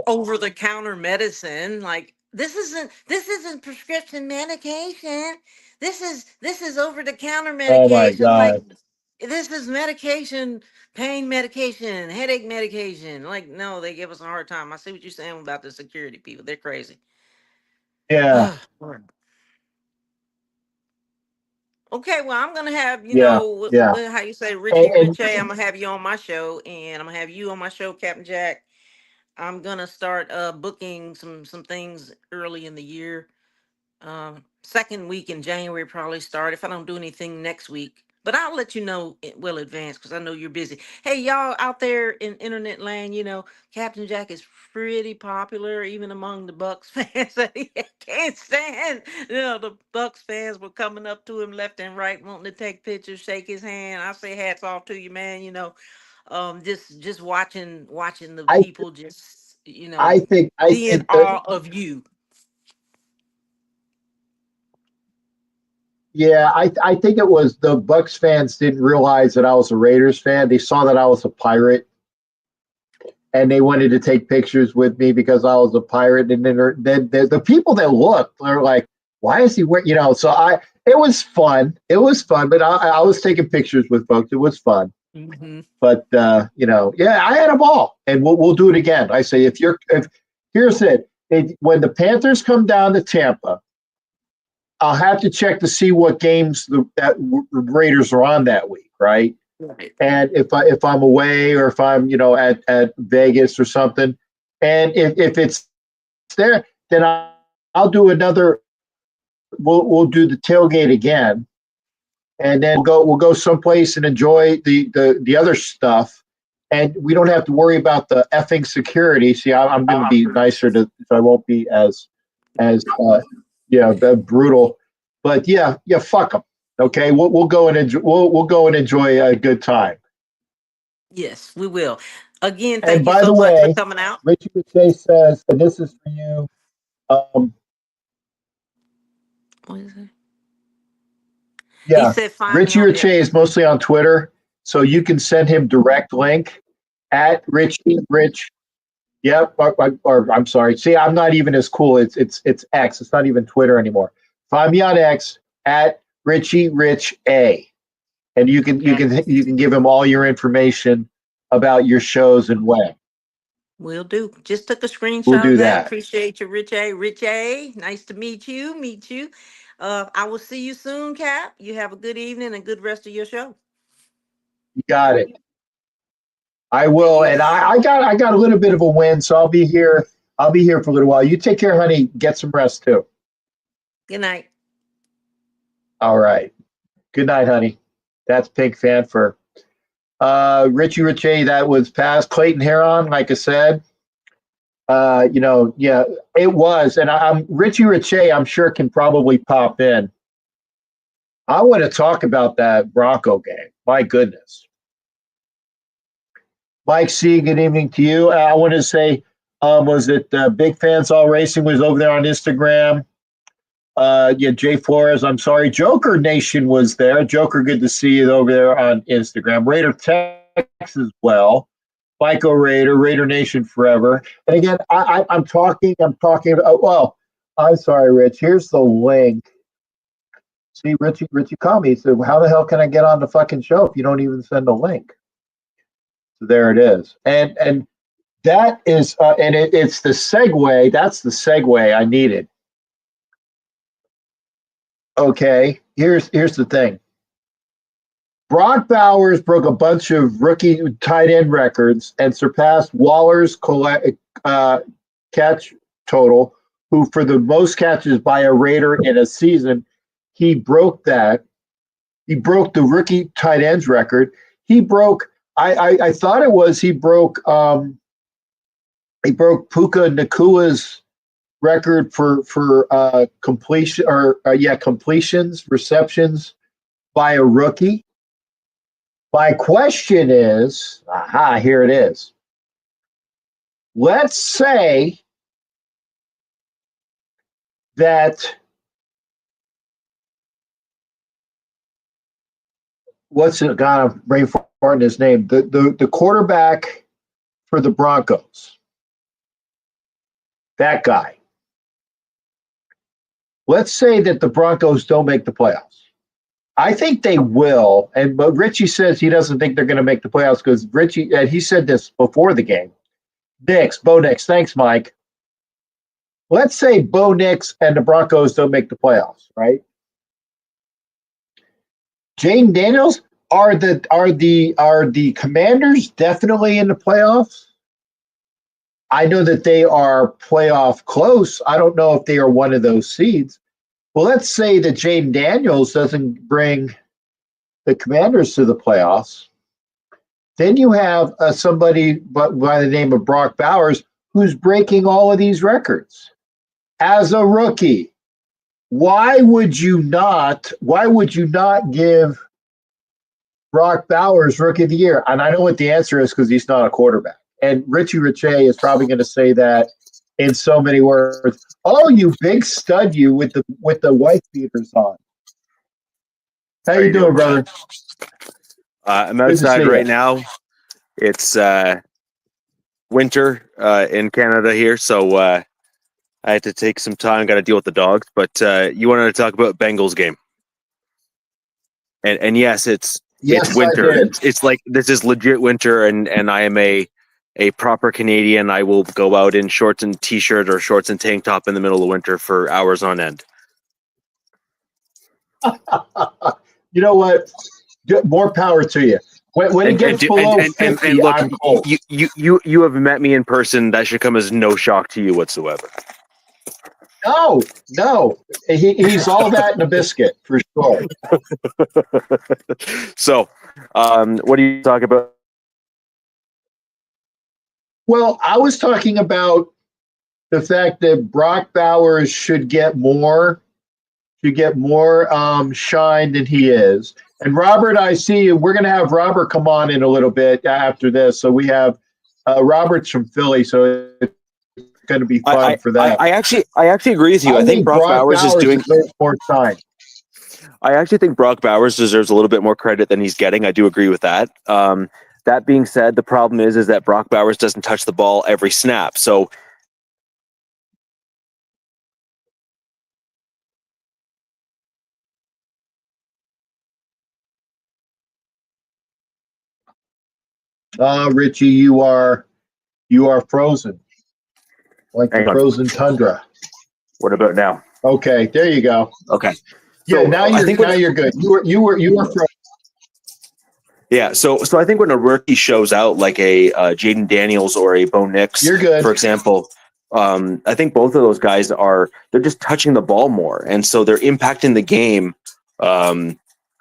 over-the-counter medicine. Like, this isn't prescription medication. This is over-the-counter medication. Oh my God. Like, this is medication, pain medication, headache medication. Like, no, they give us a hard time. I see what you're saying about the security people. They're crazy. Yeah. Okay, well, I'm gonna have how you say Richie Riche. I'm gonna have you on my show, and I'm gonna have you on my show, Captain Jack. I'm gonna start booking some things early in the year. Second week in January probably start if I don't do anything next week. But I'll let you know well advance because I know you're busy. Hey, y'all out there in internet land, Captain Jack is pretty popular even among the Bucks fans that he can't stand. The Bucks fans were coming up to him left and right, wanting to take pictures, shake his hand. I say hats off to you, man. Just watching the people just I think be in awe of you. Yeah, I think it was the Bucks fans didn't realize that I was a Raiders fan. They saw that I was a Pirate, and they wanted to take pictures with me because I was a Pirate. And then the people that looked, they're like, "Why is he wearing?" So it was fun. It was fun, but I was taking pictures with folks. It was fun. Mm-hmm. But yeah, I had a ball, and we'll do it again. I say here's it. When the Panthers come down to Tampa, I'll have to check to see what games that Raiders are on that week, right? Right. And if I'm away or if I'm at Vegas or something, and if it's there, then I'll do another. We'll do the tailgate again, and then we'll go someplace and enjoy the other stuff, and we don't have to worry about the effing security. See, I'm going to be nicer so I won't be as brutal. But yeah, fuck them. Okay, we'll go and enjoy. We'll go and enjoy a good time. Yes, we will. Again, And thank you by the so much for way, coming out. Richie J says, and this is for you. What is it? He Yeah, said, find me Richie on Riche is mostly on Twitter, so you can send him direct link at Richie Rich. Yep, or I'm sorry. See, I'm not even as cool. It's X. It's not even Twitter anymore. Find me on X at Richie Rich A, and you can give him all your information about your shows and when. Will do. Just took a We'll screenshot do of that. that. Appreciate you, Rich A. Rich A. Nice to meet you. Meet you. I will see you soon, Cap. You have a good evening and good rest of your show. You got it. I will, and Peace. I got a little bit of a win, so I'll be here. I'll be here for a little while. You take care, honey. Get some rest too. Good night. All right. Good night, honey. That's Pink Fanfur. Richie Riche, that was past Clayton Heron, like I said. It was, and I'm Richie Riche. I'm sure can probably pop in. I want to talk about that Bronco game. My goodness. Mike C, good evening to you. I want to say, was it Big Fans All Racing was over there on Instagram? Jay Flores, I'm sorry. Joker Nation was there. Joker, good to see you over there on Instagram. Raider Tex as well. FICO Raider Nation forever. And again, I'm talking. I'm sorry, Rich. Here's the link. See, Richie called me. He said, how the hell can I get on the fucking show if you don't even send a link? So there it is. And that is, it's the segue. That's the segue I needed. Okay, here's the thing. Brock Bowers broke a bunch of rookie tight end records and surpassed Waller's catch total, who for the most catches by a Raider in a season, he broke that. He broke the rookie tight ends record. He broke. I thought it was he broke. He broke Puka Nakua's record for completion completions, receptions by a rookie. My question is, here it is. Let's say that what's it? God, I'm brain farting his name. The quarterback for the Broncos. That guy. Let's say that the Broncos don't make the playoffs. I think they will, but Richie says he doesn't think they're going to make the playoffs because Richie, and he said this before the game. Bo Nix, thanks, Mike. Let's say Bo Nix and the Broncos don't make the playoffs, right? Jaden Daniels, are the Commanders definitely in the playoffs? I know that they are playoff close. I don't know if they are one of those seeds. Well, let's say that Jaden Daniels doesn't bring the Commanders to the playoffs. Then you have somebody by the name of Brock Bowers who's breaking all of these records as a rookie. Why would you not give Brock Bowers Rookie of the Year? And I know what the answer is because he's not a quarterback. And Richie Riche is probably going to say that in so many words. Oh, you big stud, you with the wife beaters on. How you doing, brother? I'm outside right now. It's winter in Canada here, so I had to take some time. Got to deal with the dogs. But you wanted to talk about Bengals game, and yes, it's winter. It's like this is legit winter, and I am a proper Canadian. I will go out in shorts and t-shirt or shorts and tank top in the middle of winter for hours on end. You know what? More power to you. When it gets below 50, and look, I'm cold. you have met me in person. That should come as no shock to you whatsoever. No. He's all that in a biscuit, for sure. So, what do you talk about? Well, I was talking about the fact that Brock Bowers should get more shine than he is. And Robert, I see you. We're going to have Robert come on in a little bit after this. So we have Robert's from Philly, so it's going to be fun for that. I actually agree with you. I think Brock Bowers is doing more shine. I actually think Brock Bowers deserves a little bit more credit than he's getting. I do agree with that. That being said, the problem is that Brock Bowers doesn't touch the ball every snap. So Richie, you are frozen, like the frozen tundra. What about now? Okay, there you go. Okay. So yeah, now you're good. You were frozen. Yeah, so I think when a rookie shows out like a Jaden Daniels or a Bo Nix, you're good. For example, I think both of those guys they're just touching the ball more, and so they're impacting the game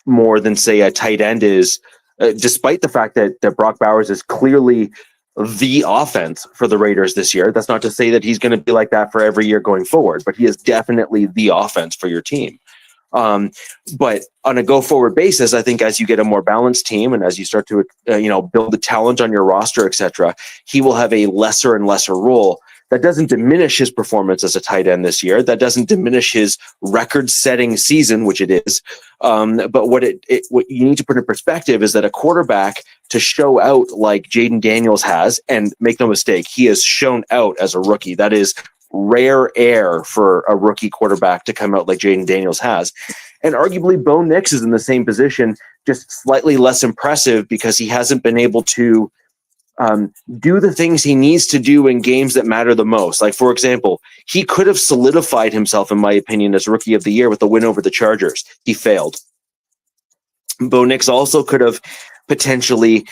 more than say a tight end is. Despite the fact that Brock Bowers is clearly the offense for the Raiders this year, that's not to say that he's going to be like that for every year going forward, but he is definitely the offense for your team. But on a go-forward basis, I think as you get a more balanced team and as you start to build the talent on your roster, etc., he will have a lesser and lesser role. That doesn't diminish his performance as a tight end this year. That doesn't diminish his record-setting season, which it is. But what you need to put in perspective is that a quarterback to show out like Jaden Daniels has, and make no mistake, he has shown out as a rookie. That is rare air for a rookie quarterback to come out like Jaden Daniels has. And arguably Bo Nix is in the same position, just slightly less impressive because he hasn't been able to do the things he needs to do in games that matter the most. Like, for example, he could have solidified himself, in my opinion, as Rookie of the Year with the win over the Chargers. He failed. Bo Nix also could have potentially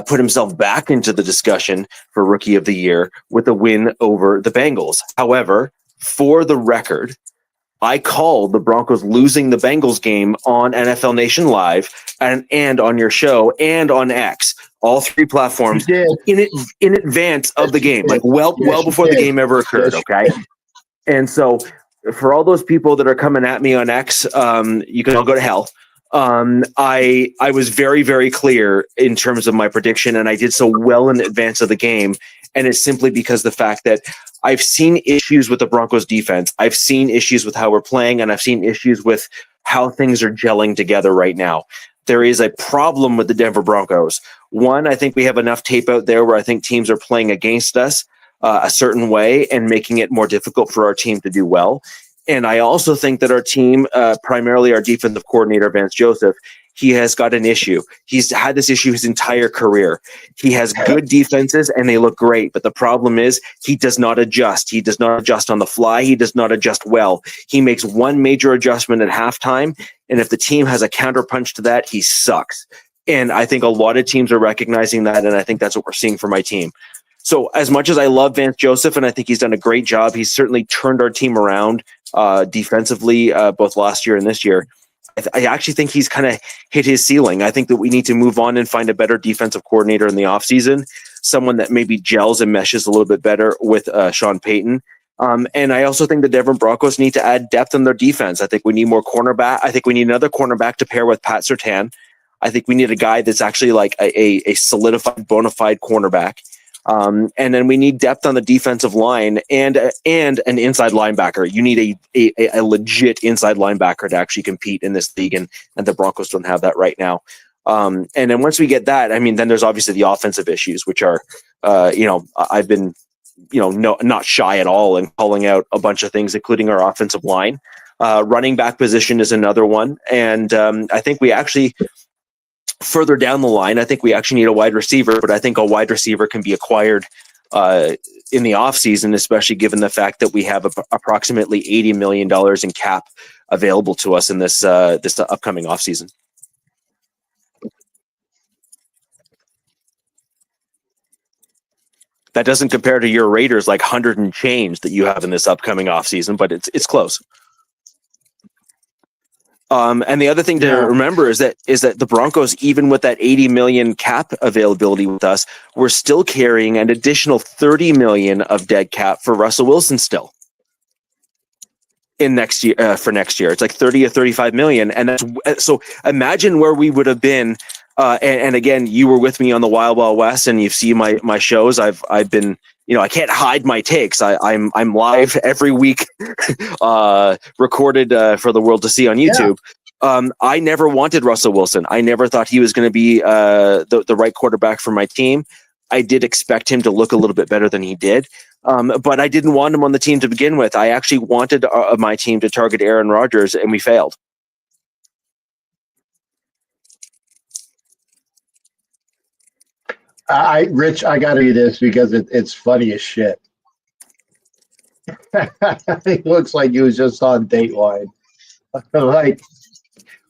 put himself back into the discussion for Rookie of the Year with a win over the Bengals. However, for the record, I called the Broncos losing the Bengals game on NFL Nation Live and on your show and on X, all three platforms in advance of the game, like well before the game ever occurred. Okay. And so for all those people that are coming at me on X, you can all go to hell. I was very, very clear in terms of my prediction, and I did so well in advance of the game. And it's simply because the fact that I've seen issues with the Broncos defense. I've seen issues with how we're playing, and I've seen issues with how things are gelling together right now. There is a problem with the Denver Broncos. One, I think we have enough tape out there where I think teams are playing against us a certain way and making it more difficult for our team to do well. And I also think that our team, primarily our defensive coordinator, Vance Joseph, he has got an issue. He's had this issue his entire career. He has good defenses and they look great. But the problem is he does not adjust. He does not adjust on the fly. He does not adjust well. He makes one major adjustment at halftime. And if the team has a counterpunch to that, he sucks. And I think a lot of teams are recognizing that. And I think that's what we're seeing for my team. So as much as I love Vance Joseph, and I think he's done a great job, he's certainly turned our team around defensively, both last year and this year. I actually think he's kind of hit his ceiling. I think that we need to move on and find a better defensive coordinator in the offseason, someone that maybe gels and meshes a little bit better with Sean Payton. And I also think the Denver Broncos need to add depth in their defense. I think we need more cornerback. I think we need another cornerback to pair with Pat Surtain. I think we need a guy that's actually like a solidified, bona fide cornerback. And then we need depth on the defensive line and an inside linebacker. You need a legit inside linebacker to actually compete in this league, and the Broncos don't have that right now. And then once we get that, I mean, then there's obviously the offensive issues, which are, I've been, not shy at all in calling out a bunch of things, including our offensive line. Running back position is another one, and I think we actually. Further down the line, I think we actually need a wide receiver, but I think a wide receiver can be acquired in the offseason, especially given the fact that we have approximately $80 million in cap available to us in this upcoming offseason. That doesn't compare to your Raiders like 100 and change that you have in this upcoming offseason, but it's close. And the other thing to remember is that the Broncos, even with that 80 million cap availability with us, we're still carrying an additional 30 million of dead cap for Russell Wilson still in next year for next year. It's like 30 or 35 million. And that's, so imagine where we would have been. And again, you were with me on the Wild Wild West, and you've seen my shows. I've been, I can't hide my takes. I'm live every week, recorded for the world to see on YouTube. Yeah. I never wanted Russell Wilson. I never thought he was going to be the right quarterback for my team. I did expect him to look a little bit better than he did, but I didn't want him on the team to begin with. I actually wanted my team to target Aaron Rodgers, and we failed. Rich, I got to do this because it's funny as shit. It looks like he was just on Dateline, like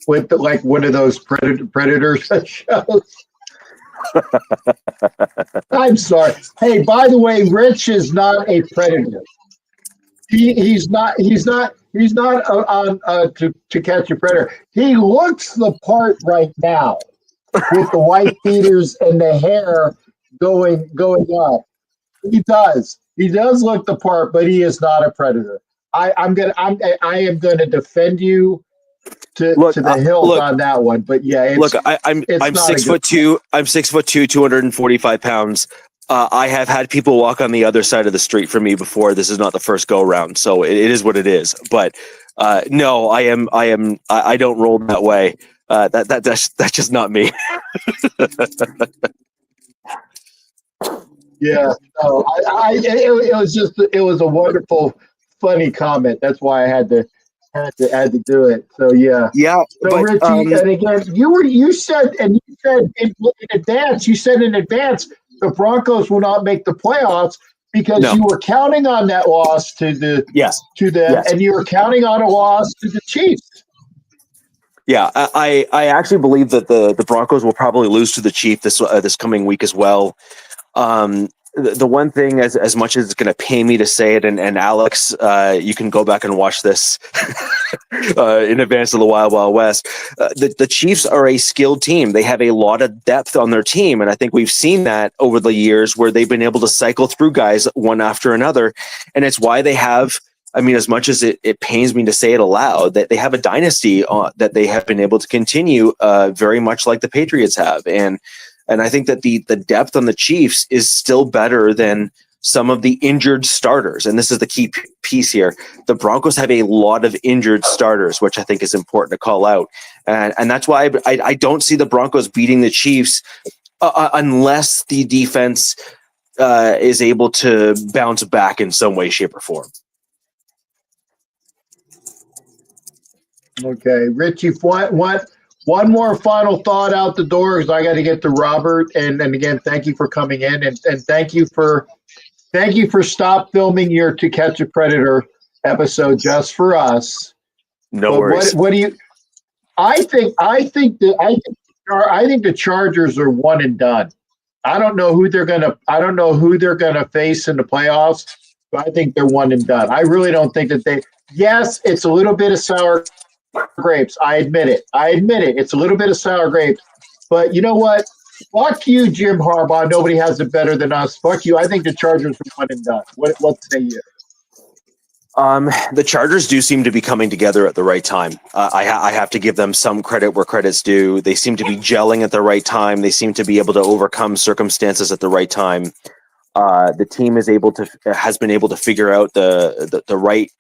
with one of those predator shows. I'm sorry. Hey, by the way, Rich is not a predator. He's not on to catch a predator. He looks the part right now, with the white beaters and the hair going up. He does look the part, but he is not a predator. I am gonna defend you to the hilt on that one. But yeah, I'm 6'2". I'm 6'2", 245 pounds. I have had people walk on the other side of the street from me before. This is not the first go round, so it is what it is. But no, I don't roll that way. That's just not me. Yeah, no, it was a wonderful, funny comment. That's why I had to do it. So yeah. So but, Richie, and again, you said in advance the Broncos will not make the playoffs because you were counting on that loss to them, and you were counting on a loss to the Chiefs. Yeah, I actually believe that the Broncos will probably lose to the Chiefs this coming week as well. The one thing, as much as it's going to pay me to say it, and Alex, you can go back and watch this in advance of the Wild Wild West. The Chiefs are a skilled team. They have a lot of depth on their team, and I think we've seen that over the years where they've been able to cycle through guys one after another, and it's why they have. I mean, as much as it pains me to say it aloud, that they have a dynasty that they have been able to continue very much like the Patriots have. And I think that the depth on the Chiefs is still better than some of the injured starters. And this is the key piece here. The Broncos have a lot of injured starters, which I think is important to call out. And that's why I don't see the Broncos beating the Chiefs unless the defense is able to bounce back in some way, shape, or form. Okay, Richie, one more final thought out the door because I got to get to Robert. And again, thank you for coming in, and thank you for stop filming your To Catch a Predator episode just for us. No worries. What do you? I think the Chargers are one and done. I don't know who they're gonna face in the playoffs, but I think they're one and done. I really don't think that they. Yes, it's a little bit of sour grapes. I admit it. It's a little bit of sour grapes. But you know what? Fuck you, Jim Harbaugh. Nobody has it better than us. Fuck you. I think the Chargers are one and done. What say you? The Chargers do seem to be coming together at the right time. I have to give them some credit where credit's due. They seem to be gelling at the right time. They seem to be able to overcome circumstances at the right time. The team has been able to figure out the right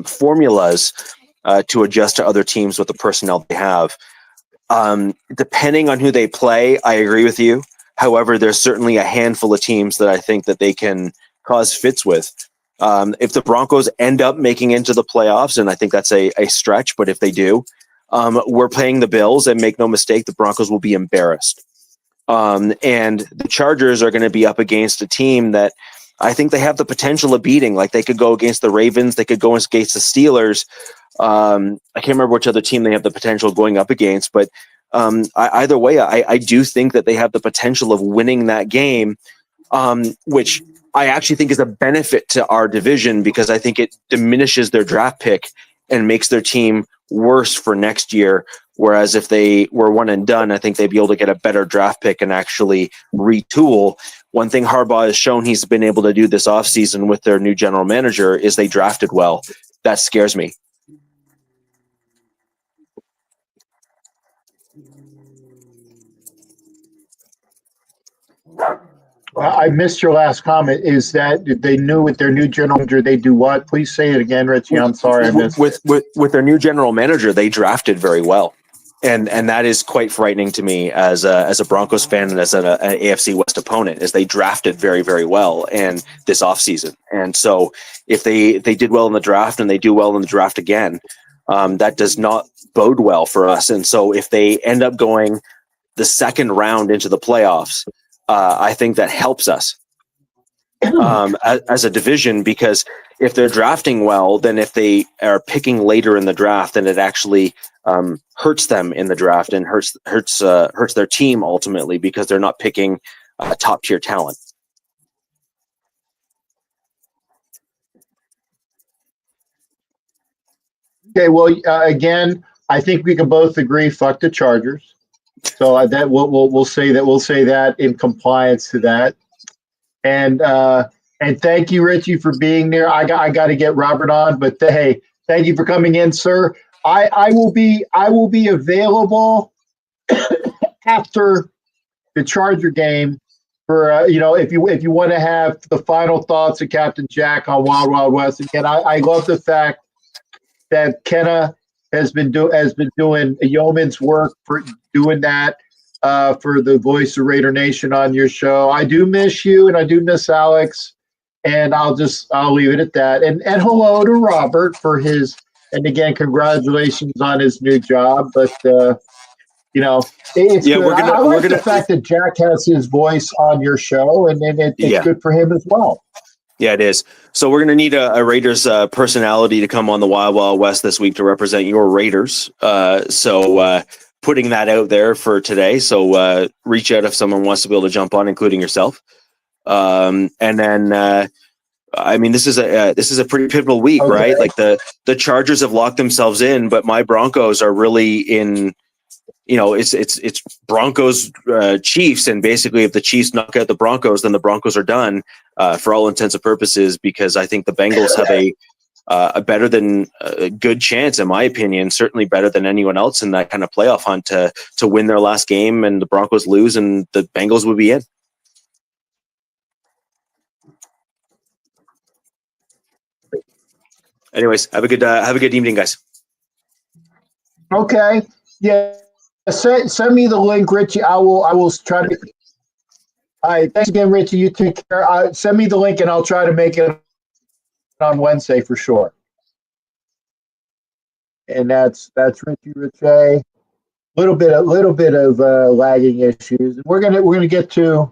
formulas to adjust to other teams with the personnel they have. Depending on who they play, I agree with you. However, there's certainly a handful of teams that I think that they can cause fits with. If the Broncos end up making into the playoffs, and I think that's a stretch, but if they do, we're playing the Bills, and make no mistake, the Broncos will be embarrassed. And the Chargers are going to be up against a team that I think they have the potential of beating. Like they could go against the Ravens, they could go against the Steelers. I can't remember which other team they have the potential of going up against, but either way, I do think that they have the potential of winning that game, which I actually think is a benefit to our division because I think it diminishes their draft pick and makes their team worse for next year. Whereas if they were one and done, I think they'd be able to get a better draft pick and actually retool. One thing Harbaugh has shown he's been able to do this offseason with their new general manager is they drafted well. That scares me. I missed your last comment. Is that they knew with their new general manager they do what? Please say it again, Richie. I'm sorry I missed with their new general manager. They drafted very well, and that is quite frightening to me as a Broncos fan and as an AFC West opponent. Is they drafted very, very well and this offseason. And so if they did well in the draft and they do well in the draft again, that does not bode well for us. And so if they end up going the second round into the playoffs, I think that helps us as a division, because if they're drafting well, then if they are picking later in the draft, then it actually hurts them in the draft and hurts their team ultimately because they're not picking top tier talent. Okay, well, again, I think we can both agree. Fuck the Chargers. So that we'll say that in compliance to that, and thank you, Richie, for being there. I got to get Robert on, but hey, thank you for coming in, sir. I will be available after the Charger game for if you want to have the final thoughts of Captain Jack on Wild Wild West. Again, I love the fact that Kenna has been doing a yeoman's work for doing that for the Voice of Raider Nation on your show. I do miss you and I do miss Alex, and I'll leave it at that. And hello to Robert for his, and again, congratulations on his new job. But it's good. I like the fact that Jack has his voice on your show, and it's good for him as well. Yeah, it is. So we're going to need a Raiders personality to come on the Wild Wild West this week to represent your Raiders. So putting that out there for today. So reach out if someone wants to be able to jump on, including yourself. And then, this is a pretty pivotal week, okay, right? Like the Chargers have locked themselves in, but my Broncos are really in. It's Broncos Chiefs, and basically if the Chiefs knock out the Broncos, then the Broncos are done for all intents and purposes, because I think the Bengals have a better than good chance, in my opinion, certainly better than anyone else in that kind of playoff hunt to win their last game, and the Broncos lose and the Bengals would be in. Anyways, have a good evening, guys. Okay. Yeah. Send me the link, Richie. I will try to. All right. Thanks again, Richie. You take care. Send me the link, and I'll try to make it on Wednesday for sure. And that's Richie Richey. Little bit of lagging issues. We're gonna get to.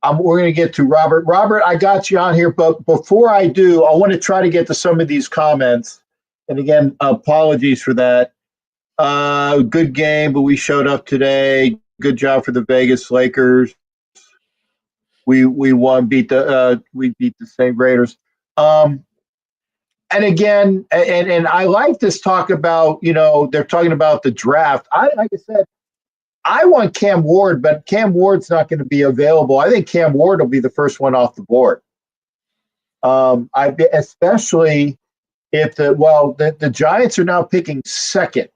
We're gonna get to Robert. Robert, I got you on here, but before I do, I want to try to get to some of these comments. And again, apologies for that. Good game, but we showed up today. Good job for the Vegas Lakers. We won, beat the same Raiders. And again, and I like this talk about, they're talking about the draft. Like I said, I want Cam Ward, but Cam Ward's not going to be available. I think Cam Ward will be the first one off the board. Especially if the Giants are now picking second.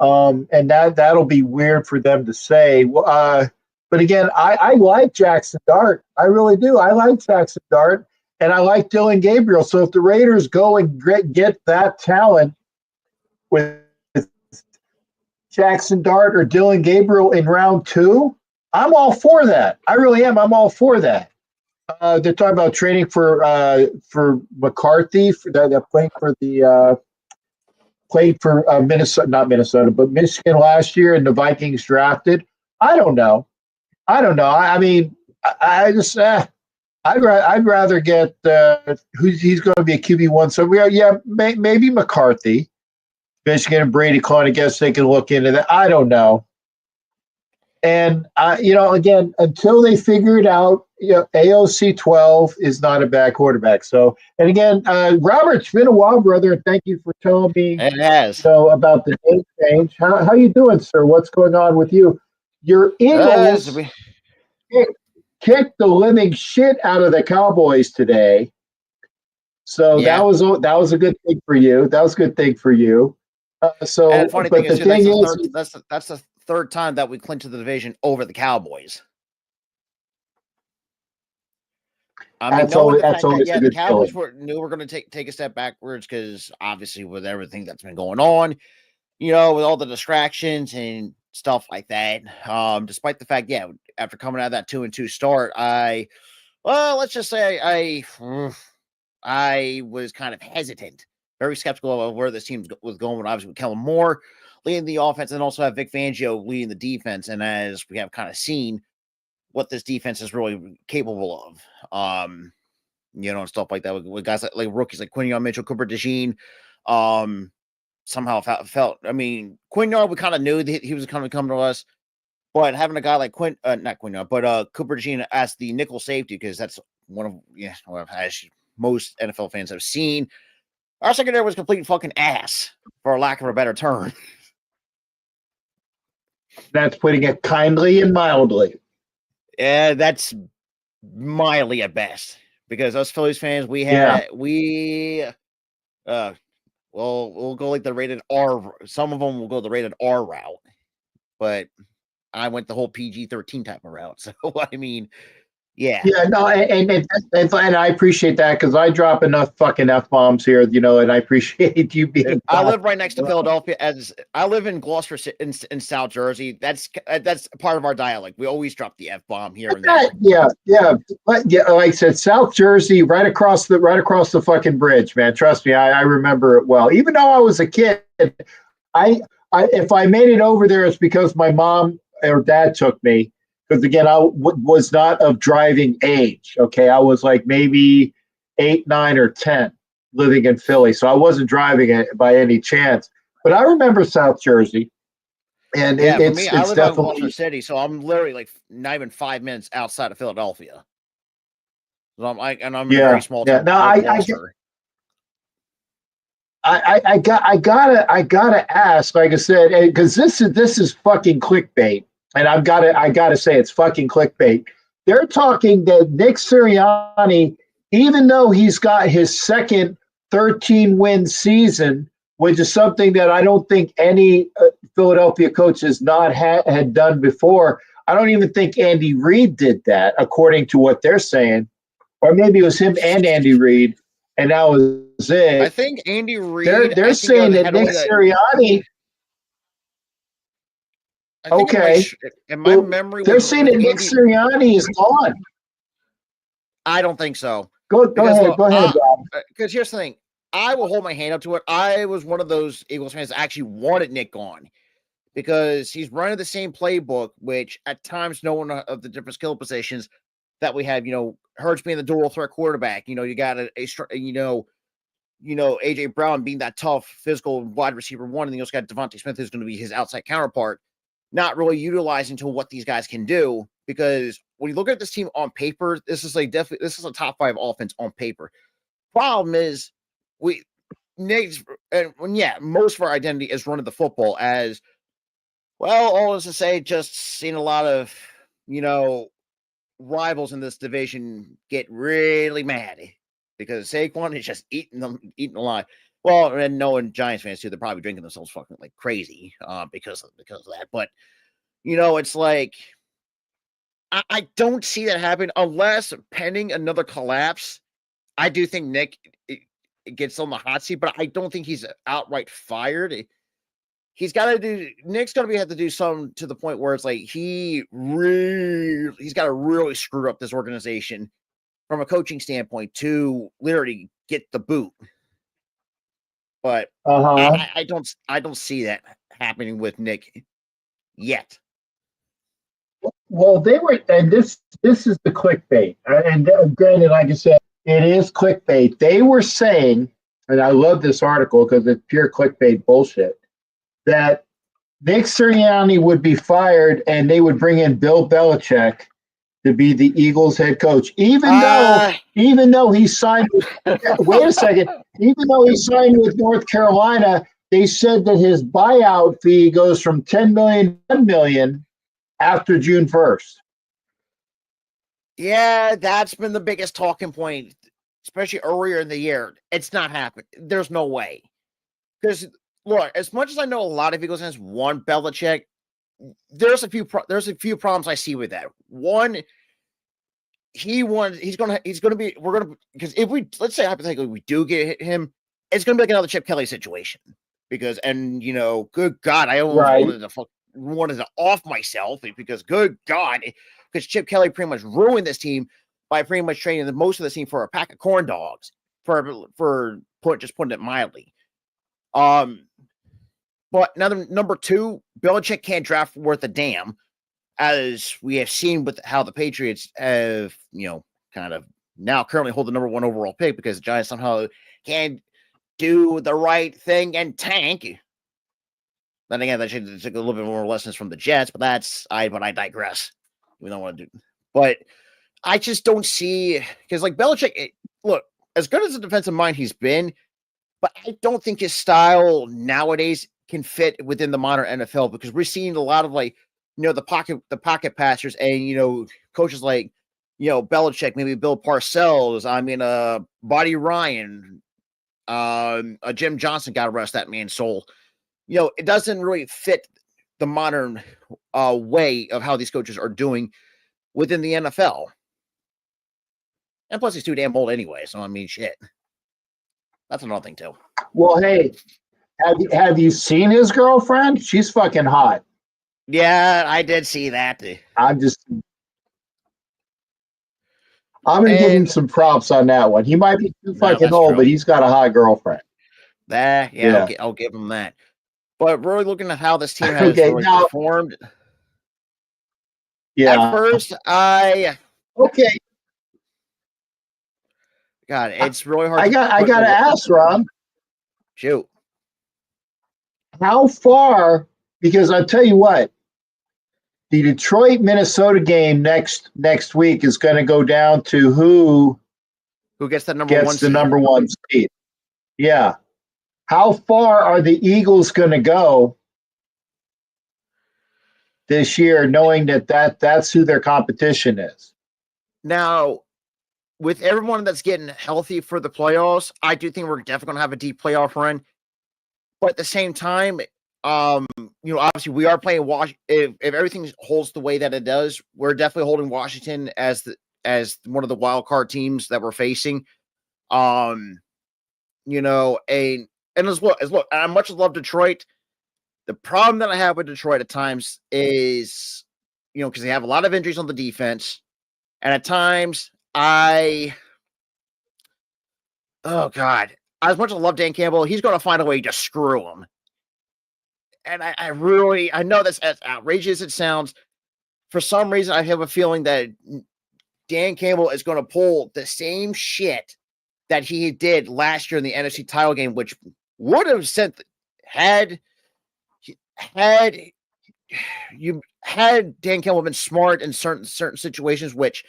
And that'll be weird for them to say. But again, I like Jackson Dart. I really do. I like Jackson Dart, and I like Dylan Gabriel. So if the Raiders go and get that talent with Jackson Dart or Dylan Gabriel in round 2, I'm all for that. I really am. I'm all for that. They're talking about trading for McCarthy. They're playing for the. Played for Minnesota, not Minnesota, but Michigan last year, and the Vikings drafted. I don't know. I mean, I just I'd rather get who's he's going to be a QB1. So maybe McCarthy, Michigan and Brady Klein. I guess they can look into that. I don't know. And again, until they figure it out, AOC 12 is not a bad quarterback. So, and again, Robert, it's been a while, brother, and thank you for telling me It has. about the name change. How you doing, sir? What's going on with you? Your Eagles kicked the living shit out of the Cowboys today. So Yeah. that was a good thing for you. That was a good thing for you. And the funny but thing the thing is, that's the third time that we clinched the division over the Cowboys. I mean, knowing the fact that the Cowboys knew we're going to take a step backwards because obviously with everything that's been going on, with all the distractions and stuff like that. Despite the fact, after coming out of that 2-2 start, let's just say I was kind of hesitant, very skeptical of where this team was going. Obviously, with Kellen Moore leading the offense, and also have Vic Fangio leading the defense. And as we have kind of seen, what this defense is really capable of, and stuff like that with guys like rookies like Quinion Mitchell, Cooper DeJean, somehow felt. I mean, Quinion, we kind of knew that he was kind of coming to us, but having a guy like not Quinion, but Cooper DeJean as the nickel safety, because that's one of as most NFL fans have seen, our secondary was complete fucking ass, for lack of a better term. That's putting it kindly and mildly. Yeah, that's mildly at best. Because us Phillies fans, we'll go like the rated R. Some of them will go the rated R route, but I went the whole PG-13 type of route. So I mean, yeah, no, and I appreciate that because I drop enough fucking F-bombs here, and I appreciate you being. I live right next to Philadelphia. As I live in Gloucester in South Jersey. That's part of our dialect. We always drop the F-bomb here and there. But like I said, South Jersey, right across the fucking bridge, man. Trust me, I remember it well. Even though I was a kid, I if I made it over there, it's because my mom or dad took me. Because again, I was not of driving age. Okay, I was like maybe 8, 9, or 10, living in Philly, so I wasn't driving it by any chance. But I remember South Jersey, and for it's me, I live definitely in Gloucester City, so I'm literally like not even 5 minutes outside of Philadelphia. So I'm in a very small town. No, I gotta ask, like I said, because this is fucking clickbait. And I gotta say it's fucking clickbait. They're talking that Nick Sirianni, even though he's got his second 13-win season, which is something that I don't think any Philadelphia coach has not had done before. I don't even think Andy Reid did that, according to what they're saying. Or maybe it was him and Andy Reid, and that was it. I think Andy Reid. They're saying that Nick Sirianni. Okay. In my memory, they're saying that Nick Sirianni is gone. I don't think so. Go ahead, Bob. Because here's the thing. I will hold my hand up to it. I was one of those Eagles fans that actually wanted Nick gone because he's running the same playbook, which at times no one of the different skill positions that we have, Hurts being the dual threat quarterback. You got AJ Brown being that tough physical wide receiver one, and then you also got Devontae Smith, who's going to be his outside counterpart. Not really utilizing to what these guys can do, because when you look at this team on paper, this is a top 5 offense on paper. Problem is, most of our identity is running the football. As well, all is to say, just seeing a lot of rivals in this division get really mad because Saquon is just eating alive. Well, and knowing Giants fans too, they're probably drinking themselves fucking like crazy because of that. But it's like I don't see that happen unless pending another collapse. I do think Nick gets on the hot seat, but I don't think he's outright fired. Nick's going to have to do something to the point where it's like he's got to really screw up this organization from a coaching standpoint to literally get the boot. But I don't see that happening with Nick yet. Well, they were, and this is the clickbait. And granted, like I said, it is clickbait. They were saying, and I love this article because it's pure clickbait bullshit, that Nick Sirianni would be fired and they would bring in Bill Belichick to be the Eagles head coach, even though he signed. Wait a second. Even though he signed with North Carolina, they said that his buyout fee goes from $10 million to $1 million after June 1st. Yeah, that's been the biggest talking point, especially earlier in the year. It's not happening. There's no way. Because look, as much as I know a lot of Eagles fans want Belichick, there's a few problems I see with that. One, because if we, let's say hypothetically we do get him, it's gonna be like another Chip Kelly situation. Because good God, I almost wanted to off myself because good God, because Chip Kelly pretty much ruined this team by pretty much trading most of the team for a pack of corn dogs for putting it mildly. But number two, Belichick can't draft worth a damn, as we have seen with how the Patriots have, kind of now currently hold the number one overall pick because the Giants somehow can't do the right thing and tank. Then again, that should take a little bit more lessons from the Jets, but I digress. We don't want to do, but I just don't see, because like Belichick, look, as good as a defensive mind he's been, but I don't think his style nowadays can fit within the modern NFL, because we're seeing a lot of the pocket passers and coaches like Belichick, maybe Bill Parcells, Buddy Ryan, Jim Johnson, God rest that man's soul. It doesn't really fit the modern way of how these coaches are doing within the NFL. And plus, he's too damn old anyway. So shit. That's another thing too. Well, hey, have you seen his girlfriend? She's fucking hot. Yeah, I did see that. I'm going to give him some props on that one. He might be too fucking old, but he's got a hot girlfriend. Yeah. I'll give him that. But really looking at how this team has performed. Yeah. At first, okay. God, it's really hard. I got to ask, Rob. Shoot. How far? Because I'll tell you what, the Detroit-Minnesota game next week is going to go down to who gets the number one seed. Yeah. How far are the Eagles going to go this year, knowing that's who their competition is? Now, with everyone that's getting healthy for the playoffs, I do think we're definitely going to have a deep playoff run. But at the same time, obviously we are playing Washington. If everything holds the way that it does, we're definitely holding Washington as one of the wild card teams that we're facing. And as I much love Detroit. The problem that I have with Detroit at times is, because they have a lot of injuries on the defense, and at times oh God, as much as I love Dan Campbell, he's going to find a way to screw him. And I know that's as outrageous as it sounds. For some reason, I have a feeling that Dan Campbell is going to pull the same shit that he did last year in the NFC title game, which would have sent had Dan Campbell been smart in certain situations, which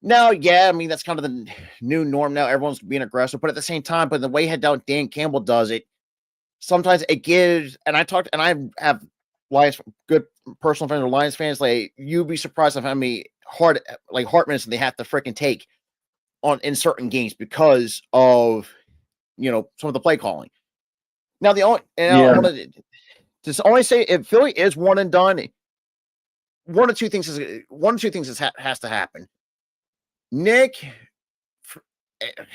now, that's kind of the new norm now. Everyone's being aggressive, but at the same time, but the way Dan Campbell does it, sometimes it gives, and I have Lions, good personal friends or Lions fans, like, you'd be surprised of how many heart minutes they have to freaking take in certain games because of some of the play calling. Now I want to only say, if Philly is one and done, one or two things has to happen. Nick,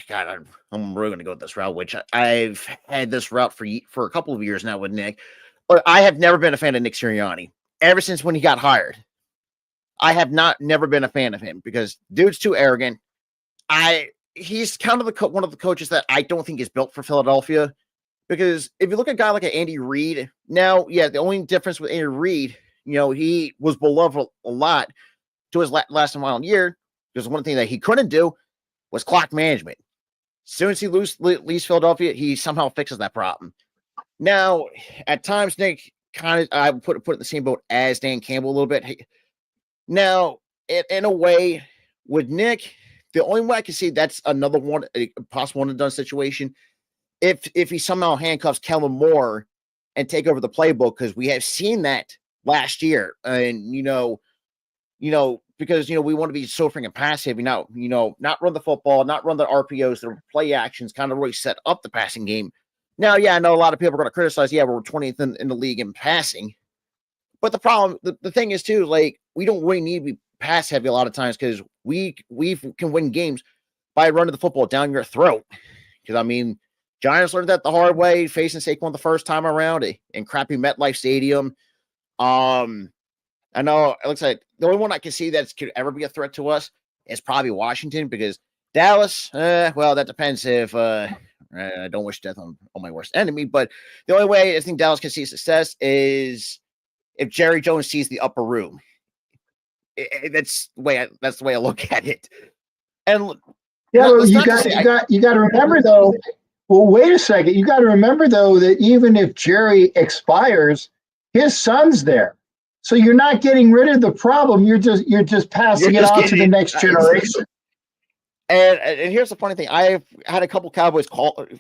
God, I'm really going to go this route, which I've had this route for a couple of years now with Nick, but I have never been a fan of Nick Sirianni ever since when he got hired. I have never been a fan of him because dude's too arrogant. He's kind of one of the coaches that I don't think is built for Philadelphia, because if you look at a guy like Andy Reid, now, the only difference with Andy Reid, he was beloved a lot to his last and final year, because one thing that he couldn't do was clock management. As soon as he leaves Philadelphia, he somehow fixes that problem. Now, at times, Nick kind of, I put it in the same boat as Dan Campbell a little bit. Now, in a way, with Nick, the only way I can see that's another one, a possible one and done situation, if he somehow handcuffs Kellen Moore and take over the playbook, because we have seen that last year, and because we want to be so freaking passive, not run the football, not run the RPOs, the play actions, kind of really set up the passing game. Now, yeah, I know a lot of people are going to criticize, we're 20th in the league in passing. But the problem, the thing is too, like, we don't really need to be pass heavy a lot of times, because we can win games by running the football down your throat. Because, I mean, Giants learned that the hard way, facing Saquon the first time around in crappy MetLife Stadium. I know it looks like the only one I can see that could ever be a threat to us is probably Washington, because Dallas, well, that depends if I don't wish death on my worst enemy, but the only way I think Dallas can see success is if Jerry Jones sees the upper room. That's the way I look at it. And you got to remember though. Well, wait a second. You got to remember though that even if Jerry expires, his son's there. So you're not getting rid of the problem. You're just passing it on to the next generation. And here's the funny thing: I've had a couple Cowboys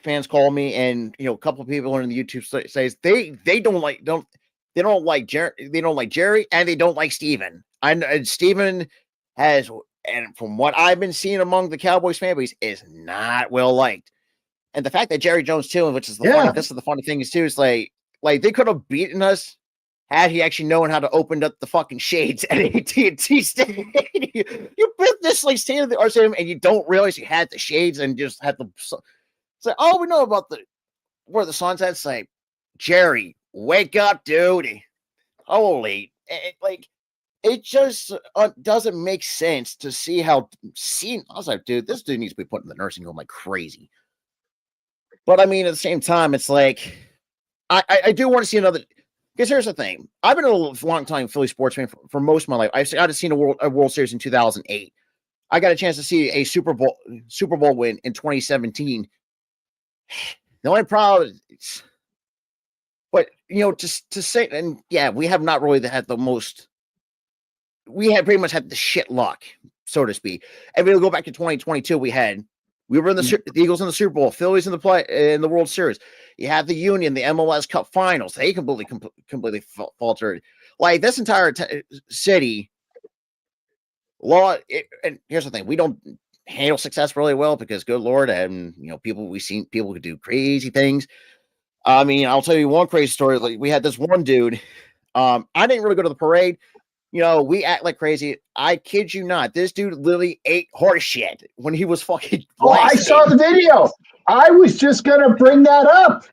fans call me, and a couple of people on the YouTube says they don't like Jerry, and they don't like Steven. And Steven has, and from what I've been seeing among the Cowboys fan base, is not well liked. And the fact that Jerry Jones too, which is this is the funny thing is too, is like they could have beaten us had he actually known how to open up the fucking shades at AT&T Stadium. You business like state of the art stadium, and you don't realize you had the shades and just had the. It's like, oh, we know about where the sun's at. It's like, Jerry, wake up, dude! Holy, it just doesn't make sense to see how I was like, dude, this dude needs to be put in the nursing home like crazy. But I mean, at the same time, it's like I do want to see another. Because here's the thing. I've been a long time Philly sports fan for most of my life. I've got to see a World Series in 2008. I got a chance to see a Super Bowl win in 2017. The only problem is, but just to say, and yeah, we have not really had the most. We have pretty much had the shit luck, so to speak. And we'll go back to 2022. We were in the Eagles in the Super Bowl, Phillies in the World Series. You have the Union, the MLS Cup Finals. They completely faltered. Like this entire city. And here's the thing: we don't handle success really well because, good Lord, and we've seen people who do crazy things. I mean, I'll tell you one crazy story. Like we had this one dude. I didn't really go to the parade. We act like crazy. I kid you not. This dude literally ate horse shit when he was fucking. Oh, I saw the video. I was just going to bring that up.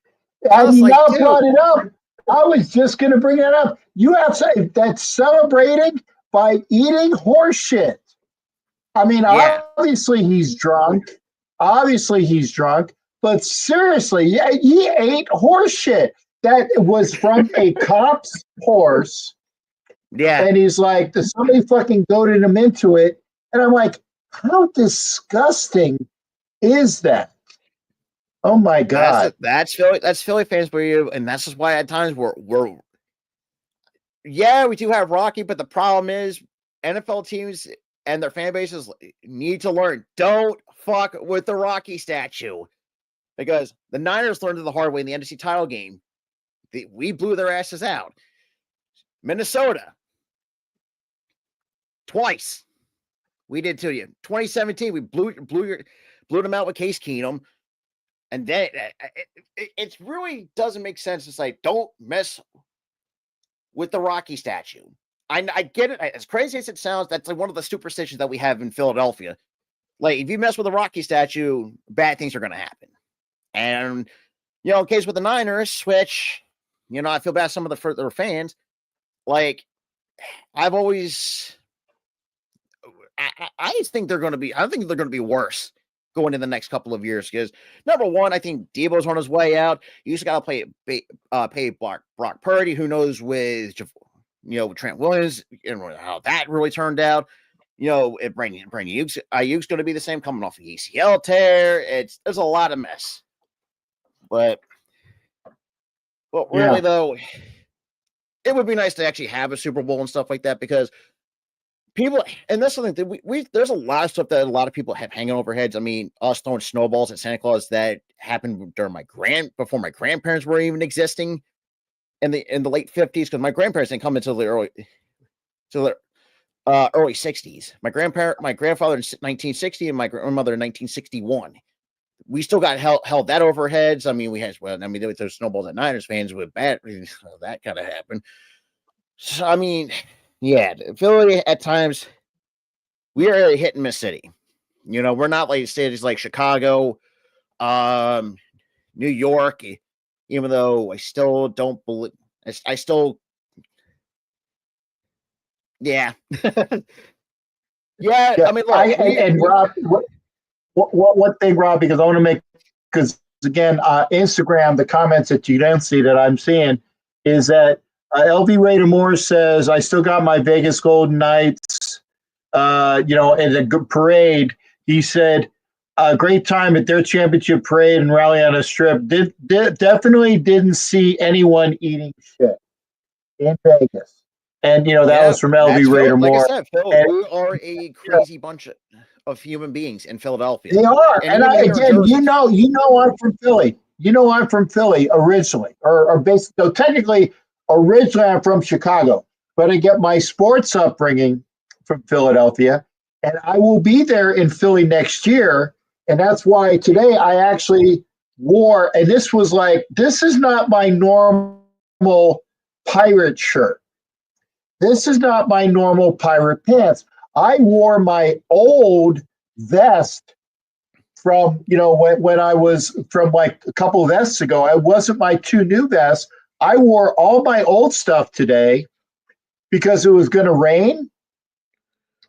You now brought it up. I was just going to bring that up. You have to, that's celebrating by eating horse shit. I mean, obviously he's drunk. But seriously, he ate horse shit. That was from a cop's horse. Yeah. And he's like, somebody fucking goaded him into it. And I'm like, how disgusting is that? Oh my God. That's Philly fans for you. And that's just why at times we're we do have Rocky, but the problem is NFL teams and their fan bases need to learn. Don't fuck with the Rocky statue. Because the Niners learned it the hard way in the NFC title game. We blew their asses out. Minnesota. Twice. We did to you. 2017, we blew them out with Case Keenum. And then it really doesn't make sense. It's like, don't mess with the Rocky statue. I get it. As crazy as it sounds, that's like one of the superstitions that we have in Philadelphia. Like, if you mess with the Rocky statue, bad things are going to happen. And, in case with the Niners, which, I feel bad some of their fans, like, I've always... I just think they're going to be. I think they're going to be worse going in the next couple of years because number one, I think Debo's on his way out. You just got to pay Brock Purdy. Who knows with Trent Williams and how that really turned out. Brandon Ayuk's going to be the same coming off the ACL tear. There's a lot of mess. But really, though, it would be nice to actually have a Super Bowl and stuff like that because people, and that's something that there's a lot of stuff that a lot of people have hanging over heads. I mean, us throwing snowballs at Santa Claus that happened during before my grandparents were even existing in the late 50s, because my grandparents didn't come until the early 60s. My grandfather in 1960 and my grandmother in 1961. We still got held that over our heads. I mean, there was those snowballs at Niners fans with that kind of happened. So, I mean, yeah, Philly at times, we are a hit and miss city. We're not like cities like Chicago, New York, even though I still don't believe, I still, yeah. Yeah, I mean, look. Rob, one thing, Rob, because I want to make, because again, Instagram, the comments that you don't see that I'm seeing is that LV Raider Moore says, I still got my Vegas Golden Knights, in a good parade. He said, a great time at their championship parade and rally on a strip. Definitely didn't see anyone eating shit in Vegas. And, that was from LV Raider Moore. Like I said, Phil, we are a crazy bunch of human beings in Philadelphia. They are. And I'm from Philly. I'm from Philly originally, or basically, so technically, originally I'm from Chicago, but I get my sports upbringing from Philadelphia, and I will be there in Philly next year. And that's why today I actually wore, and this is not my normal pirate shirt. This is not my normal pirate pants. I wore my old vest from, when I was from like a couple of vests ago. It wasn't my two new vests. I wore all my old stuff today because it was going to rain.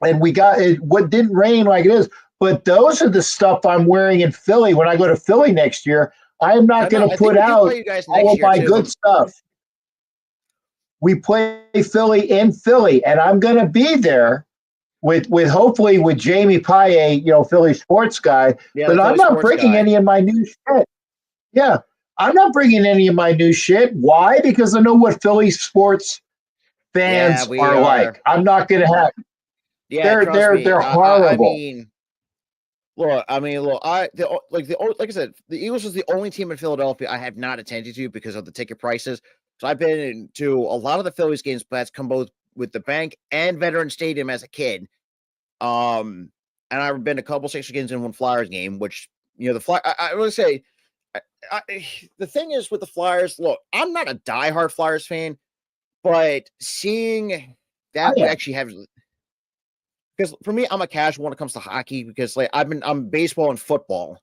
And what didn't rain like it is. But those are the stuff I'm wearing in Philly. When I go to Philly next year, I am not going to put out all of my good stuff. We play Philly in Philly, and I'm going to be there with hopefully with Jamie Paye, Philly sports guy. Yeah, but I'm not bringing any of my new shit. Yeah, I'm not bringing any of my new shit. Why? Because I know what Philly sports fans are like. I'm not going to have. Yeah, they're horrible. Like I said, the Eagles was the only team in Philadelphia I have not attended to because of the ticket prices. So I've been to a lot of the Phillies games, but that's come both with the Bank and Veterans Stadium as a kid. And I've been to a couple Sixers games and one Flyers game, which, the Flyers, I would say, the thing is with the Flyers, look, I'm not a diehard Flyers fan, but seeing that we actually have, because for me, I'm a casual when it comes to hockey, because I'm baseball and football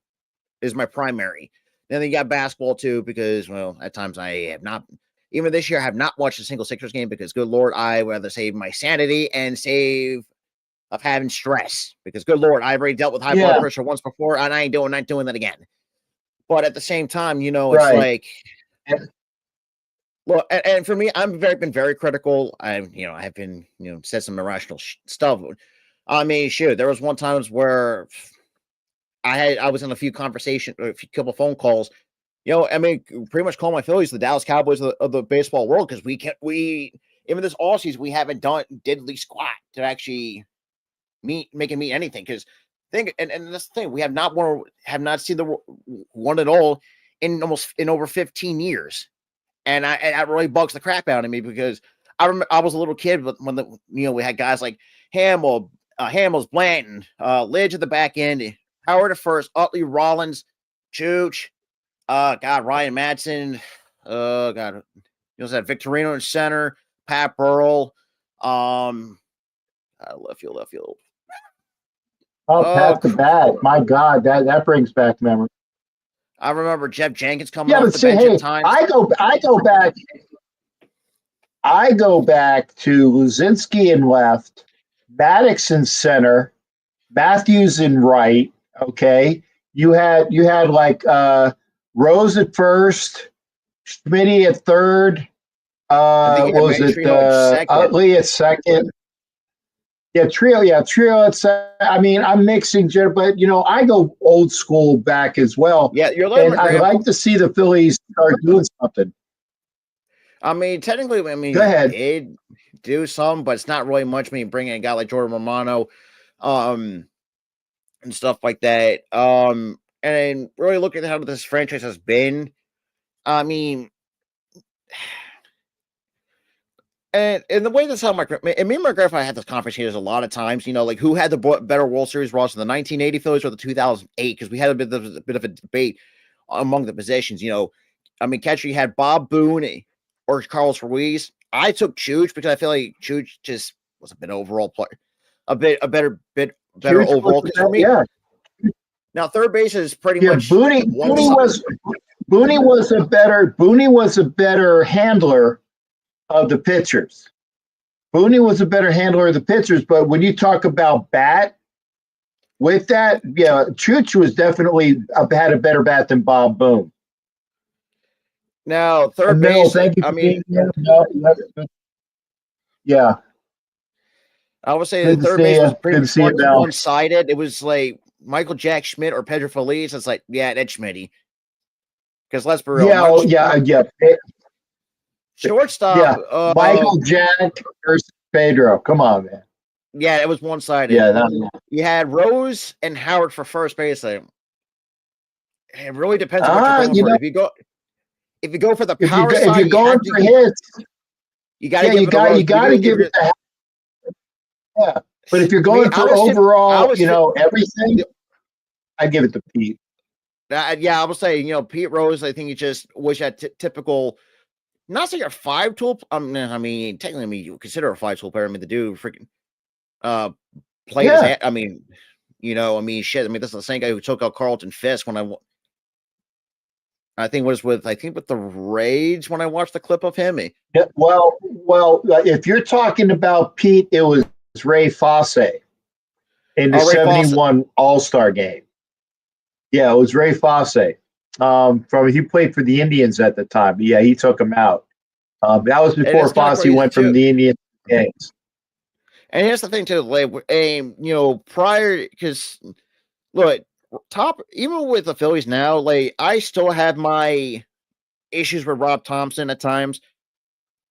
is my primary. Then you got basketball too, because, at times I have not. Even this year, I have not watched a single Sixers game because, good Lord, I would rather save my sanity and save of having stress. Because, good Lord, I've already dealt with high blood pressure once before, and I ain't doing that again. But at the same time, it's look, and for me, I've been very critical. I've been, said some irrational stuff. I mean, sure, there was one time where I was in a few conversations, a couple phone calls. Pretty much call my Phillies the Dallas Cowboys of the baseball world, because even this offseason, we haven't done diddly squat to actually make it mean anything. Because and that's the thing, we have not seen the one at all in over 15 years, and that really bugs the crap out of me, because I remember I was a little kid, but when we had guys like Hamels, Blanton, Lidge at the back end, Howard at first, Utley, Rollins, Chooch. Ryan Madsen. That Victorino in center, Pat Burrell. Left field. Pat the bat. My God, that brings back memory. I remember Jeff Jenkins coming off the bench at times. I go back to Luzinski in left, Maddox in center, Matthews in right. Okay, you had like Rose at first, Schmitty at third, think What was it? Trio at second. Utley at second. Yeah, Trio. Yeah, Trio at second. I mean, I'm mixing, but I go old school back as well. Yeah, you're learning, and I'd like to see the Phillies start doing something. I mean, technically, Go ahead. they did do some, but it's not really much. I mean, bringing a guy like Jordan Romano, and stuff like that. And really looking at how this franchise has been. I mean, and the way that's how me and McGriff, I had this conversation a lot of times. Like who had the better World Series roster, the 1980 Phillies or the 2008? Because we had a bit of a debate among the positions. I mean, catcher, you had Bob Boone or Carlos Ruiz. I took Chooch because I feel like Chooch just was a bit overall player, a better Chooch overall. For me, yeah. Now third base is pretty much Booney was a better handler of the pitchers. Booney was a better handler of the pitchers, but when you talk about bat, with that, yeah, Chooch was definitely had a better bat than Bob Boone. Now third base, thank you. I mean, yeah. I would say the third base was pretty much one-sided. It was like Michael Jack Schmidt or Pedro Feliz. It's like, yeah, that's Schmitty. Because let's be real. Yeah. Shortstop. Yeah. Michael Jack versus Pedro. Come on, man. Yeah, it was one-sided. Yeah. You had Rose and Howard for first base. It really depends on what you're going for. If you go for the power side, if you're going for hits, you got to give it to. Yeah, but if you're going for overall, everything, I'd give it to Pete. Yeah, I would say, Pete Rose, I think he just was that typical, not saying a 5-tool. I mean, technically, you consider a 5-tool player. I mean, the dude freaking played his, shit. I mean, this is the same guy who took out Carlton Fisk when I think with the Raids when I watched the clip of him. Yeah, well, if you're talking about Pete, it was Ray Fosse in the 71 All-Star game. Yeah, it was Ray Fosse. He played for the Indians at the time. But yeah, he took him out. That was before Fosse went from the Indians games. And here's the thing too, like, prior, because look, even with the Phillies now, like I still have my issues with Rob Thompson at times,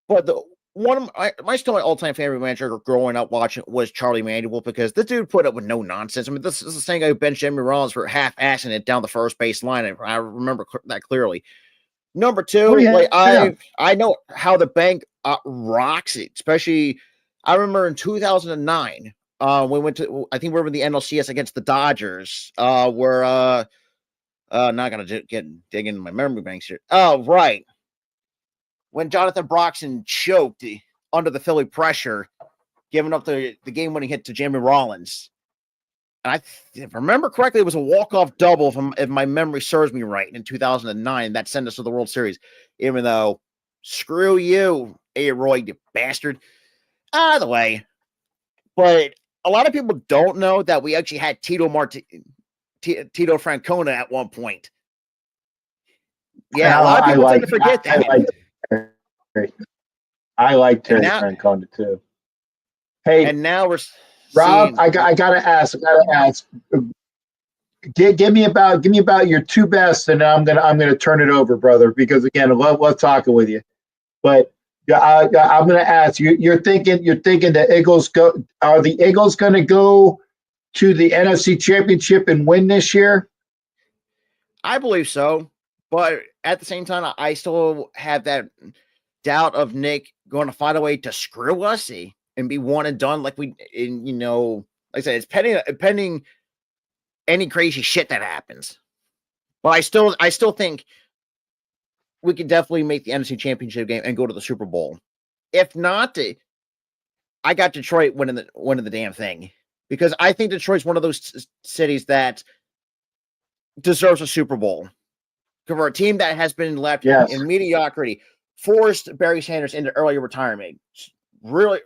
but my still my all-time favorite manager growing up watching was Charlie Manuel, because this dude put up with no nonsense. I mean, this is the same guy who benched Jimmy Rollins for half-assing it down the first base line. I remember that clearly. Number two, I know how the bank rocks it, especially. I remember in 2009. We went to, I think we were in the NLCS against the Dodgers. We're not gonna dig into my memory banks here. Oh, right. When Jonathan Broxton choked under the Philly pressure, giving up the game-winning hit to Jamie Rollins. And if I remember correctly, it was a walk-off double, if my memory serves me right, in 2009. That sent us to the World Series. Even though, screw you, A. Roy, you bastard. Either way. But a lot of people don't know that we actually had Tito Francona at one point. Yeah, a lot of people tend to forget that. I like Terry Francona too. Hey, and now we're Rob. I gotta ask. Give me about your two best, and I'm gonna turn it over, brother. Because again, I love talking with you. But I'm gonna ask you. You're thinking the Eagles go? Are the Eagles gonna go to the NFC Championship and win this year? I believe so, but at the same time, I still have that doubt of Nick going to find a way to screw us and be one and done, like like I said, it's pending any crazy shit that happens. But I still think we could definitely make the NFC Championship game and go to the Super Bowl. If not, I got Detroit winning the damn thing, because I think Detroit's one of those cities that deserves a Super Bowl. For a team that has been left in mediocrity, forced Barry Sanders into early retirement, really,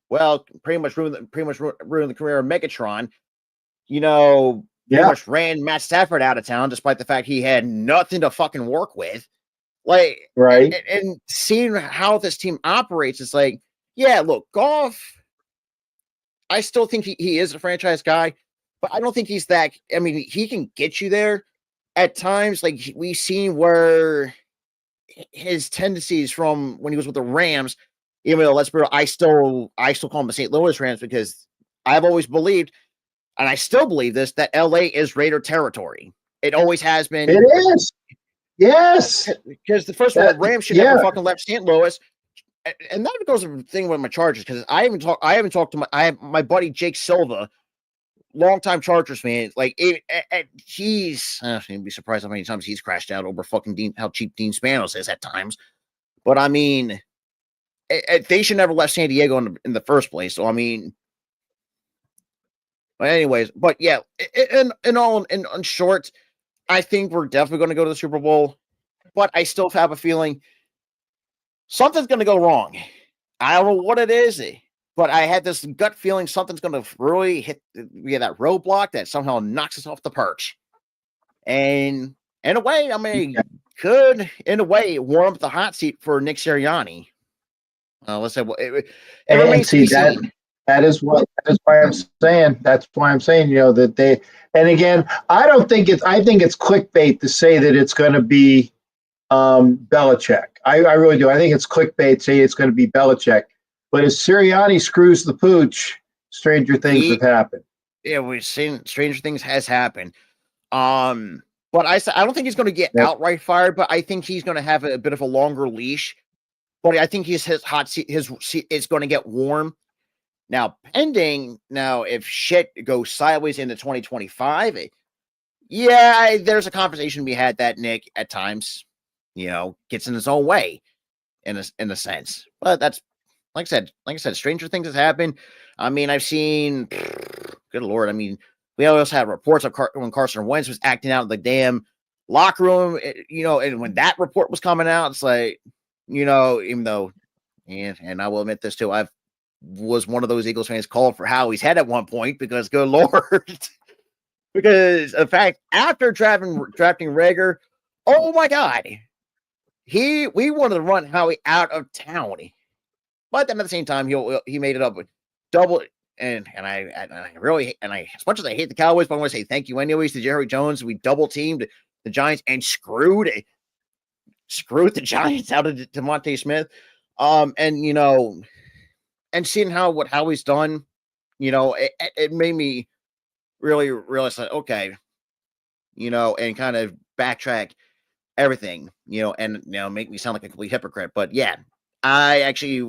well, pretty much ruined the career of Megatron. Pretty much ran Matt Stafford out of town, despite the fact he had nothing to fucking work with. Like, Right. and seeing how this team operates, it's like, yeah, look, Goff, I still think he is a franchise guy, but I don't think he's that. I mean, he can get you there at times. Like, we've seen where his tendencies from when he was with the Rams, even though let's be real, I still call him the St. Louis Rams because I've always believed, and I still believe this, that LA is Raider territory. It always has been. It is. Yes. Because the first one, Rams should yeah. never fucking left St. Louis. And that goes to the thing with my Chargers, because I haven't talked to my buddy Jake Silva, longtime Chargers fan. Like, he's you'd be surprised how many times he's crashed out over fucking how cheap Dean Spanos is at times. But I mean, they should never left San Diego in the first place. So I mean, but anyways, but yeah, in short, I think we're definitely going to go to the Super Bowl, but I still have a feeling something's going to go wrong. I don't know what it is, but I had this gut feeling something's going to really hit that roadblock that somehow knocks us off the perch. And in a way, I mean, could in a way warm up the hot seat for Nick Sirianni. Let's say, it remains to be seen. That is why I'm saying. That's why I'm saying, that they. And again, I think it's clickbait to say that it's going to be Belichick. I really do. I think it's clickbait to say it's going to be Belichick. But as Sirianni screws the pooch, stranger things have happened. Yeah, we've seen stranger things has happened. But I don't think he's going to get outright fired, but I think he's going to have a bit of a longer leash. But I think his hot seat, his seat is going to get warm. Now, if shit goes sideways into 2025, there's a conversation to be had that Nick at times, gets in his own way in a sense. But that's like I said, stranger things has happened. I mean, I've seen, good Lord. I mean, we also had reports of when Carson Wentz was acting out in the damn locker room, and when that report was coming out, it's like, even though, and I will admit this too, I was one of those Eagles fans called for Howie's head at one point because, good Lord, because in fact, after drafting Rager, oh my God, we wanted to run Howie out of town, but then at the same time, he made it up with double. And I really, as much as I hate the Cowboys, but I want to say thank you anyways to Jerry Jones. We double teamed the Giants and screwed the Giants out of DeMonte Smith. And seeing how he's done, it made me really realize that, okay, and kind of backtrack everything, and make me sound like a complete hypocrite. But yeah, I actually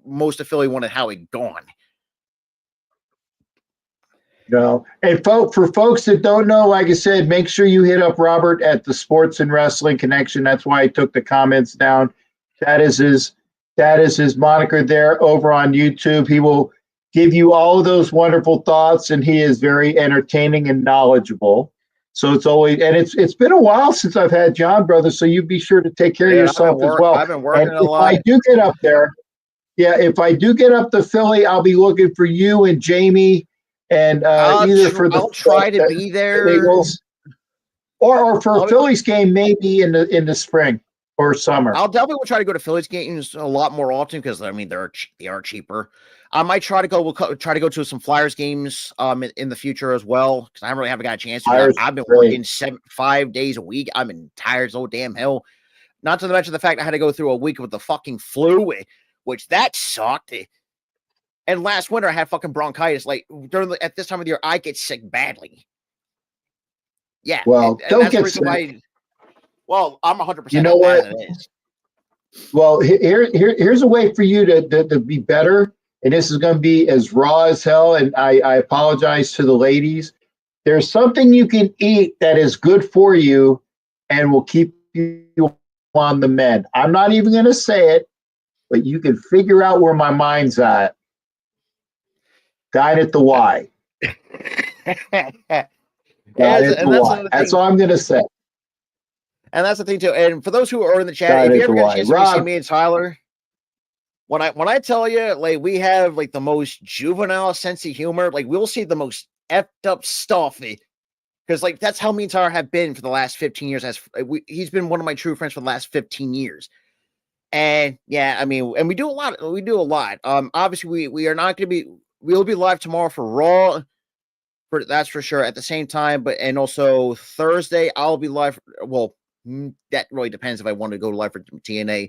most of Philly wanted Howie gone. And for folks that don't know, like I said, make sure you hit up Robert at the Sports and Wrestling Connection. That's why I took the comments down. That is his moniker there over on YouTube. He will give you all of those wonderful thoughts, and he is very entertaining and knowledgeable. So it's been a while since I've had John, brother. So you be sure to take care of yourself as well. I've been working and a lot. If I do get up there, if I do get up to Philly, I'll be looking for you and Jamie, and I'll try to be there, Eagles, or for Philly's game maybe in the spring or summer. I'll definitely try to go to Phillies games a lot more often because I mean they are cheaper. I might try to go. We'll try to go to some Flyers games in the future as well because I really haven't got a chance to. I've been working 5 days a week. I'm in tired as old damn hell. Not to mention the fact I had to go through a week with the fucking flu, which that sucked. And last winter I had fucking bronchitis. Like at this time of the year, I get sick badly. Yeah. Well, don't get sick. Well, I'm 100%. You know what? It is. Well, here's a way for you to be better. And this is going to be as raw as hell. And I apologize to the ladies. There's something you can eat that is good for you and will keep you on the mend. I'm not even going to say it, but you can figure out where my mind's at. Dine at the Y. That's all I'm going to say. And that's the thing too. And for those who are in the chat, if you ever get a chance to see me and Tyler, when I tell you, like, we have like the most juvenile sense of humor, like we'll see the most effed up stuff. Because because like that's how me and Tyler have been for the last 15 years. He's been one of my true friends for the last 15 years. And yeah, I mean, and we do a lot. Obviously we are not going to be, we'll be live tomorrow for Raw. That's for sure. At the same time, and also Thursday, I'll be live. Well, that really depends if I want to go live for TNA.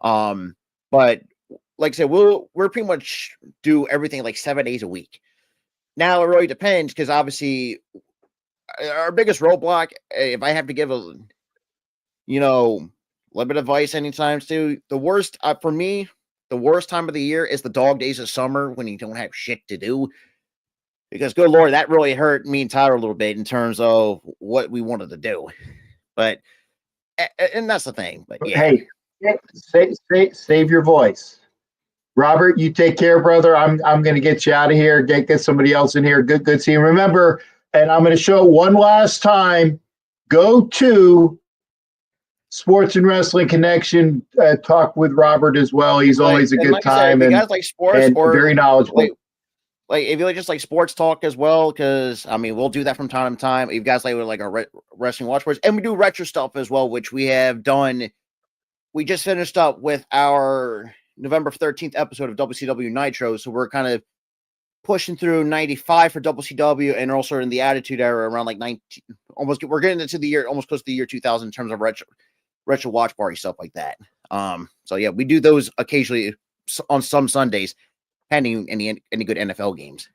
But like I said, we're pretty much do everything like 7 days a week. Now it really depends because obviously our biggest roadblock, if I have to give a little bit of advice anytime too, the worst for me, the worst time of the year is the dog days of summer when you don't have shit to do. Because good Lord, that really hurt me and Tyler a little bit in terms of what we wanted to do. But and that's the thing. But yeah. Hey, save your voice. Robert, you take care, brother. I'm going to get you out of here. Get somebody else in here. Good seeing you. Remember, and I'm going to show one last time. Go to Sports and Wrestling Connection. Talk with Robert as well. He's always a good time and you guys like sports and or very knowledgeable. Like if you like just like sports talk as well, because I mean we'll do that from time to time. If you guys like our wrestling watch parties, and we do retro stuff as well, which we have done. We just finished up with our November 13th episode of WCW Nitro, so we're kind of pushing through 95 for WCW, and also in the Attitude Era around like 19. We're getting into the year almost close to the year 2000 in terms of retro watch party stuff like that. So yeah, we do those occasionally on some Sundays. Pending any good NFL games.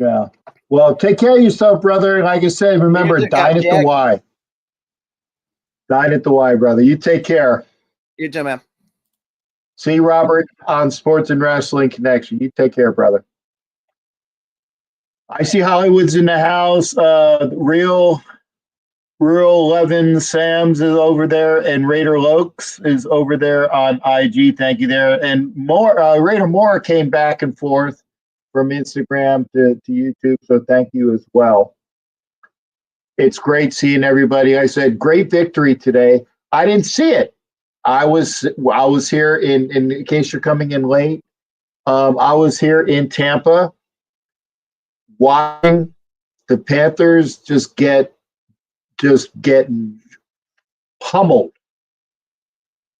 Yeah. Well, take care of yourself, brother. And like I said, remember, dine at the Y. Dine at the Y, brother. You take care. You too, man. See Robert on Sports and Wrestling Connection. You take care, brother. I see Hollywood's in the house. Rural 11 Sam's is over there, and Raider Lokes is over there on IG. Thank you there. And Raider Moore came back and forth from Instagram to YouTube, so thank you as well. It's great seeing everybody. I said, great victory today. I didn't see it. I was here in case you're coming in late. I was here in Tampa watching the Panthers just getting pummeled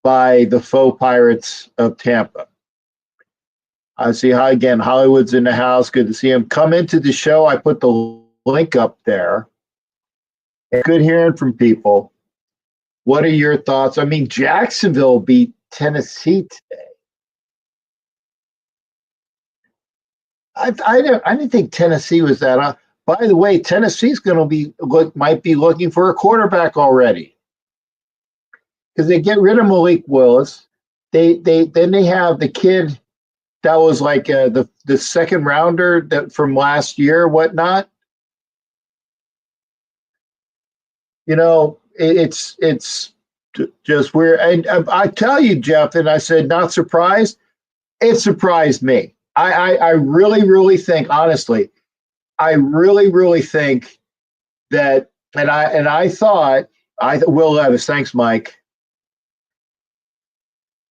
by the faux Pirates of Tampa. I see how again Hollywood's in the house. Good to see him. Come into the show. I put the link up there. Good hearing from people. What are your thoughts? I mean, Jacksonville beat Tennessee today. I didn't think Tennessee was that. By the way, Tennessee's going to might be looking for a quarterback already because they get rid of Malik Willis. Then they have the kid that was like the second rounder that from last year, whatnot. It's just weird. And I tell you, Jeff, and I said not surprised. It surprised me. I really, really think, honestly. I really, really think that, and I thought, Will Levis, thanks, Mike.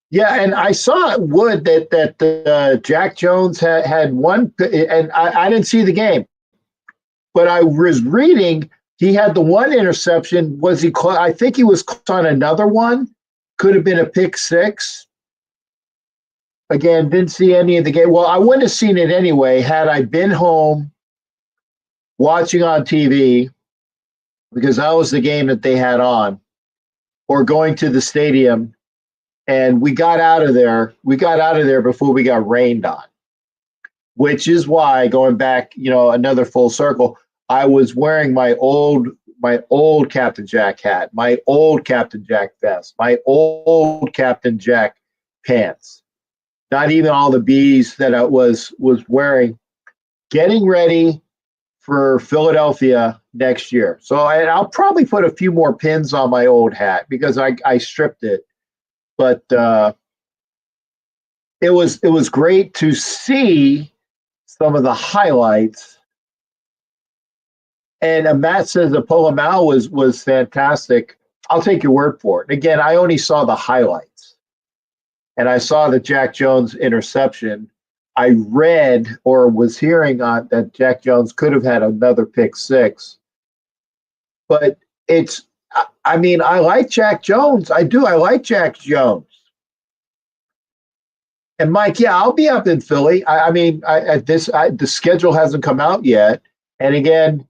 Yeah, and I saw it would that Jack Jones had one, and I didn't see the game, but I was reading he had the one interception. Was he? I think he was on another one. Could have been a pick six. Again, didn't see any of the game. Well, I wouldn't have seen it anyway had I been home watching on TV, because that was the game that they had on, or going to the stadium, and we got out of there. We got out of there before we got rained on, which is why, going back, another full circle, I was wearing my old Captain Jack hat, my old Captain Jack vest, my old Captain Jack pants, not even all the B's that I was wearing, getting ready for Philadelphia next year. So I'll probably put a few more pins on my old hat because I stripped it. But it was great to see some of the highlights. And Matt says the Polo was fantastic. I'll take your word for it. Again, I only saw the highlights. And I saw the Jack Jones interception. I read or was hearing on that Jack Jones could have had another pick six, but I mean, I like Jack Jones. I do. I like Jack Jones. And Mike, yeah, I'll be up in Philly. I mean, the schedule hasn't come out yet. And again,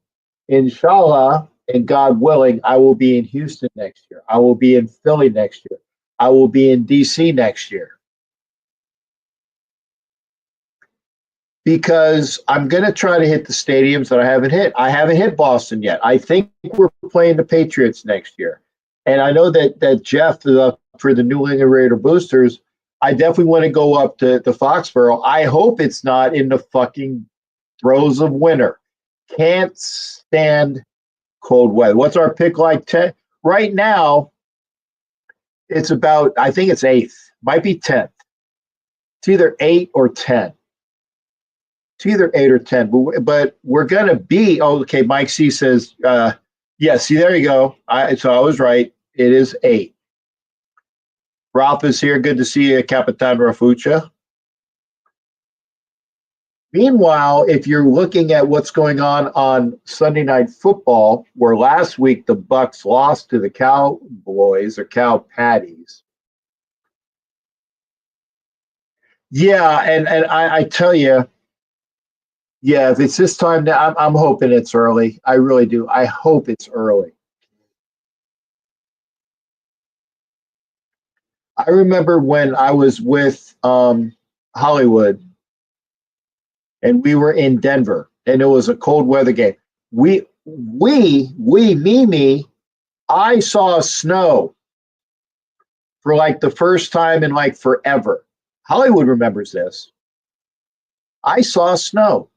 inshallah, and God willing, I will be in Houston next year. I will be in Philly next year. I will be in DC next year. Because I'm going to try to hit the stadiums that I haven't hit. I haven't hit Boston yet. I think we're playing the Patriots next year. And I know that Jeff, for the New England Raider boosters, I definitely want to go up to Foxborough. I hope it's not in the fucking throes of winter. Can't stand cold weather. What's our pick like? 10? Right now, it's about, I think it's 8th. Might be 10th. It's either 8 or 10. It's either 8 or 10, but we're going to be, okay, Mike C says, yeah, see, there you go. So I was right. It is 8. Ralph is here. Good to see you, Capitan Rafucha. Meanwhile, if you're looking at what's going on Sunday Night Football, where last week the Bucks lost to the Cowboys or Cow Patties. Yeah, and I tell you, yeah, if it's this time, I'm hoping it's early. I really do. I hope it's early. I remember when I was with Hollywood, and we were in Denver, and it was a cold weather game. Me, I saw snow for like the first time in like forever. Hollywood remembers this. I saw snow.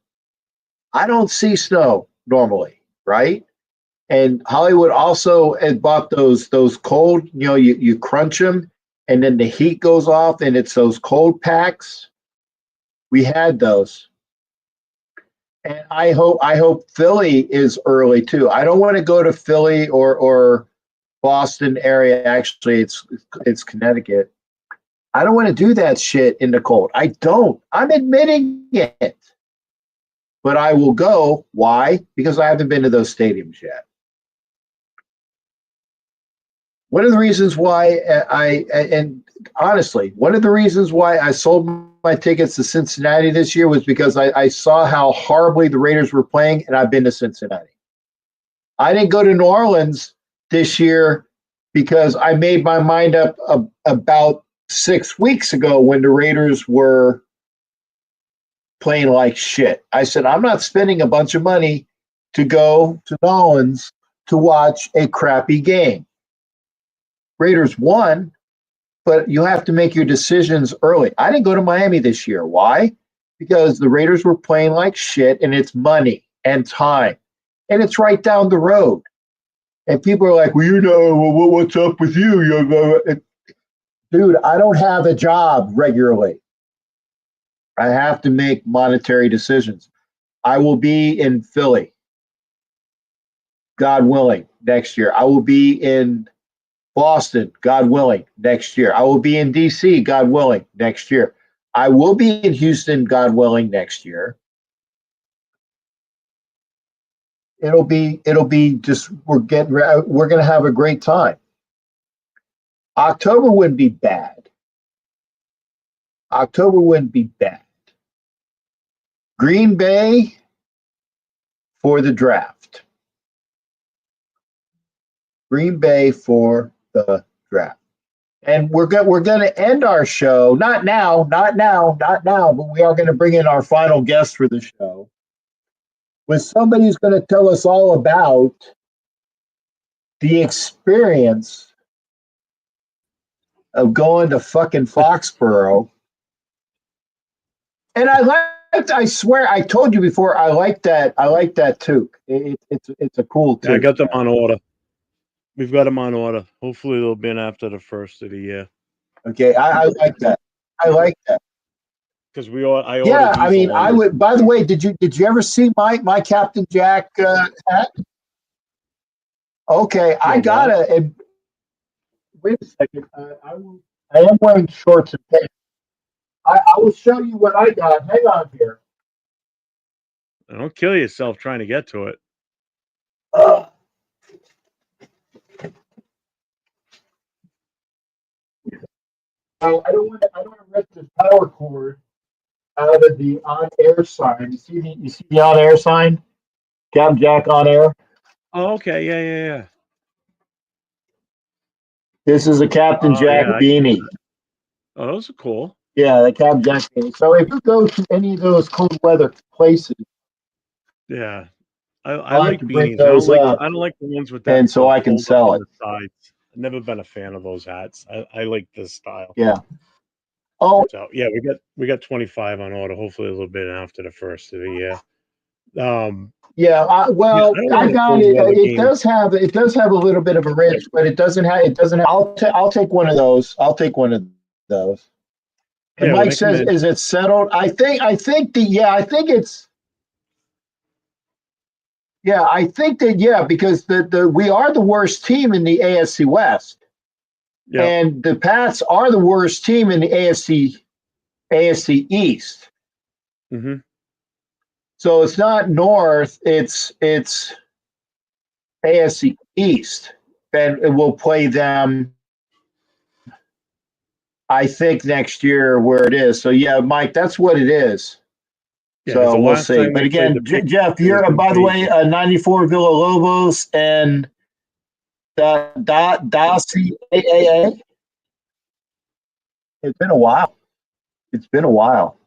I don't see snow normally, right? And Hollywood also had bought those cold, you crunch them and then the heat goes off and it's those cold packs. We had those. And I hope Philly is early too. I don't want to go to Philly or Boston area. Actually, it's Connecticut. I don't want to do that shit in the cold. I don't. I'm admitting it. But I will go. Why? Because I haven't been to those stadiums yet. One of the reasons why and honestly, one of the reasons why I sold my tickets to Cincinnati this year was because I saw how horribly the Raiders were playing, and I've been to Cincinnati. I didn't go to New Orleans this year because I made my mind up about 6 weeks ago when the Raiders were playing like shit. I said, I'm not spending a bunch of money to go to Nawlins to watch a crappy game. Raiders won, but you have to make your decisions early. I didn't go to Miami this year. Why? Because the Raiders were playing like shit, and it's money and time. And it's right down the road. And people are like, well, what's up with you? Dude, I don't have a job regularly. I have to make monetary decisions. I will be in Philly, God willing, next year. I will be in Boston, God willing, next year. I will be in DC, God willing, next year. I will be in Houston, God willing, next year. It'll be just we're going to have a great time. October wouldn't be bad. Green Bay for the draft. Green Bay for the draft. And we're going to end our show, not now, but we are going to bring in our final guest for the show with somebody who's going to tell us all about the experience of going to fucking Foxborough. And I swear, I told you before, I like that toque. It's a cool toque. Yeah, I got them on order. We've got them on order. Hopefully they'll be in after the first of the year. Okay, I like that. Because I ordered Yeah, these I mean, along I would. By the way, did you ever see my Captain Jack hat? Okay, I gotta. And, wait a second. I am wearing shorts and pants. I will show you what I got. Hang on here. Don't kill yourself trying to get to it. I don't want to rip the power cord out of the on-air sign. You see the on-air sign? Captain Jack on air. Oh, okay. Yeah. This is a Captain Jack Yeah. beanie. Oh, those are cool. Yeah, the Captain Jack beanie. So if you go to any of those cold weather places, Yeah. I I like like to bring beanies. those up, I don't like the ones with that. and so I can fold up sell on it. the sides. I've never been a fan of those hats. I like this style. Yeah. Oh, So yeah, we got 25 on order. Hopefully a little bit after the first of the year. yeah. I don't I want a got cold it. weather It game. does have a little bit of a ridge, but it doesn't have. I'll take one of those. I'll take one of those. And Yeah, when Mike they come says, in. "Is it settled?" I think it's. Yeah, I think that because the we are the worst team in the AFC West, Yeah. and the Pats are the worst team in the AFC East. Mm-hmm. So it's not North; it's AFC East, and we'll play them. I think next year where it is. So yeah, Mike, that's what it is. Yeah, So the we'll last see. time But we played the again, Patriots, Jeff, it was you're in by the way Vegas. 94 Villalobos and CAA. It's been a while. It's been a while.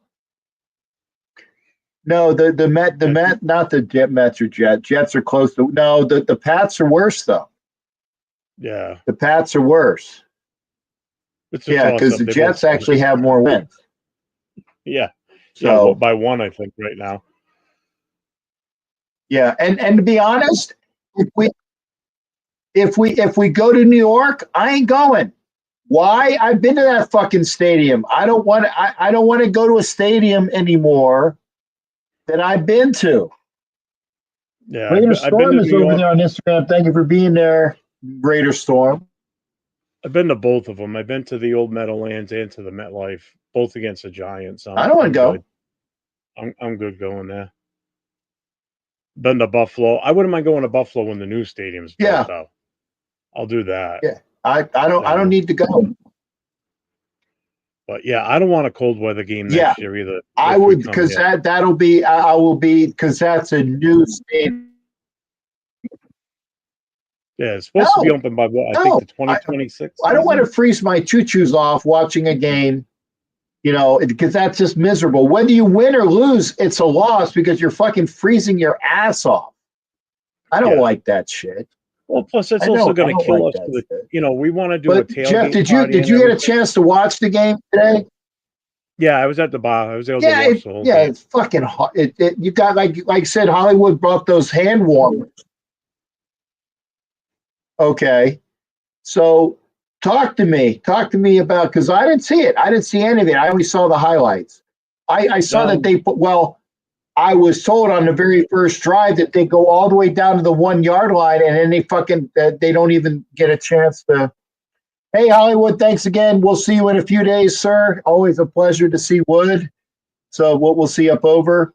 No, the Met, not the Mets or Jets. Jets are close to. No, the Pats are worse though. Yeah, The Pats are worse. it's a Yeah, toss because up. the They both Jets actually have more wins. Yeah. So by one, I think right now. yeah, and to be honest, if we go to New York, I ain't going. Why? I've been to that fucking stadium. I don't want to go to a stadium anymore that I've been to. Yeah, Raider I've been Storm to is New over York. there on Instagram. Thank you for being there, Raider Storm. I've been to both of them. I've been to the old Meadowlands and to the MetLife, both against the Giants. I don't want I'm to go. good. I'm good going there. Been to Buffalo. I wouldn't mind going to Buffalo when the new stadium's built, Yeah, though. I'll do that. yeah. I don't need to go. But yeah, I don't want a cold weather game Yeah, next year either. I If we would come because here. that'll be I will be because that's a new stadium. Yeah, it's supposed to be No, open by what? I think no. the 2026 I don't want season. to freeze my choo-choos off watching a game, because that's just miserable. Whether you win or lose, it's a loss because you're fucking freezing your ass off. I don't Yeah. like that shit. Well, plus it's I also don't going to kill like us. that shit. We want to do a But Jeff, tailgate party did and you get a everything. chance to watch the game today? Yeah, I was at the bar. I was able to Yeah, watch the whole game. it's fucking hot. You got like I said, Hollywood brought those hand warmers. Okay, so talk to me about because I didn't see it. I didn't see any of it. I only saw the highlights. I saw that they put I was told on the very first drive that they go all the way down to the 1 yard line and then they don't even get a chance to. Hey, Hollywood, thanks again. We'll see you in a few days, sir. Always a pleasure to see Wood. So we'll see up over.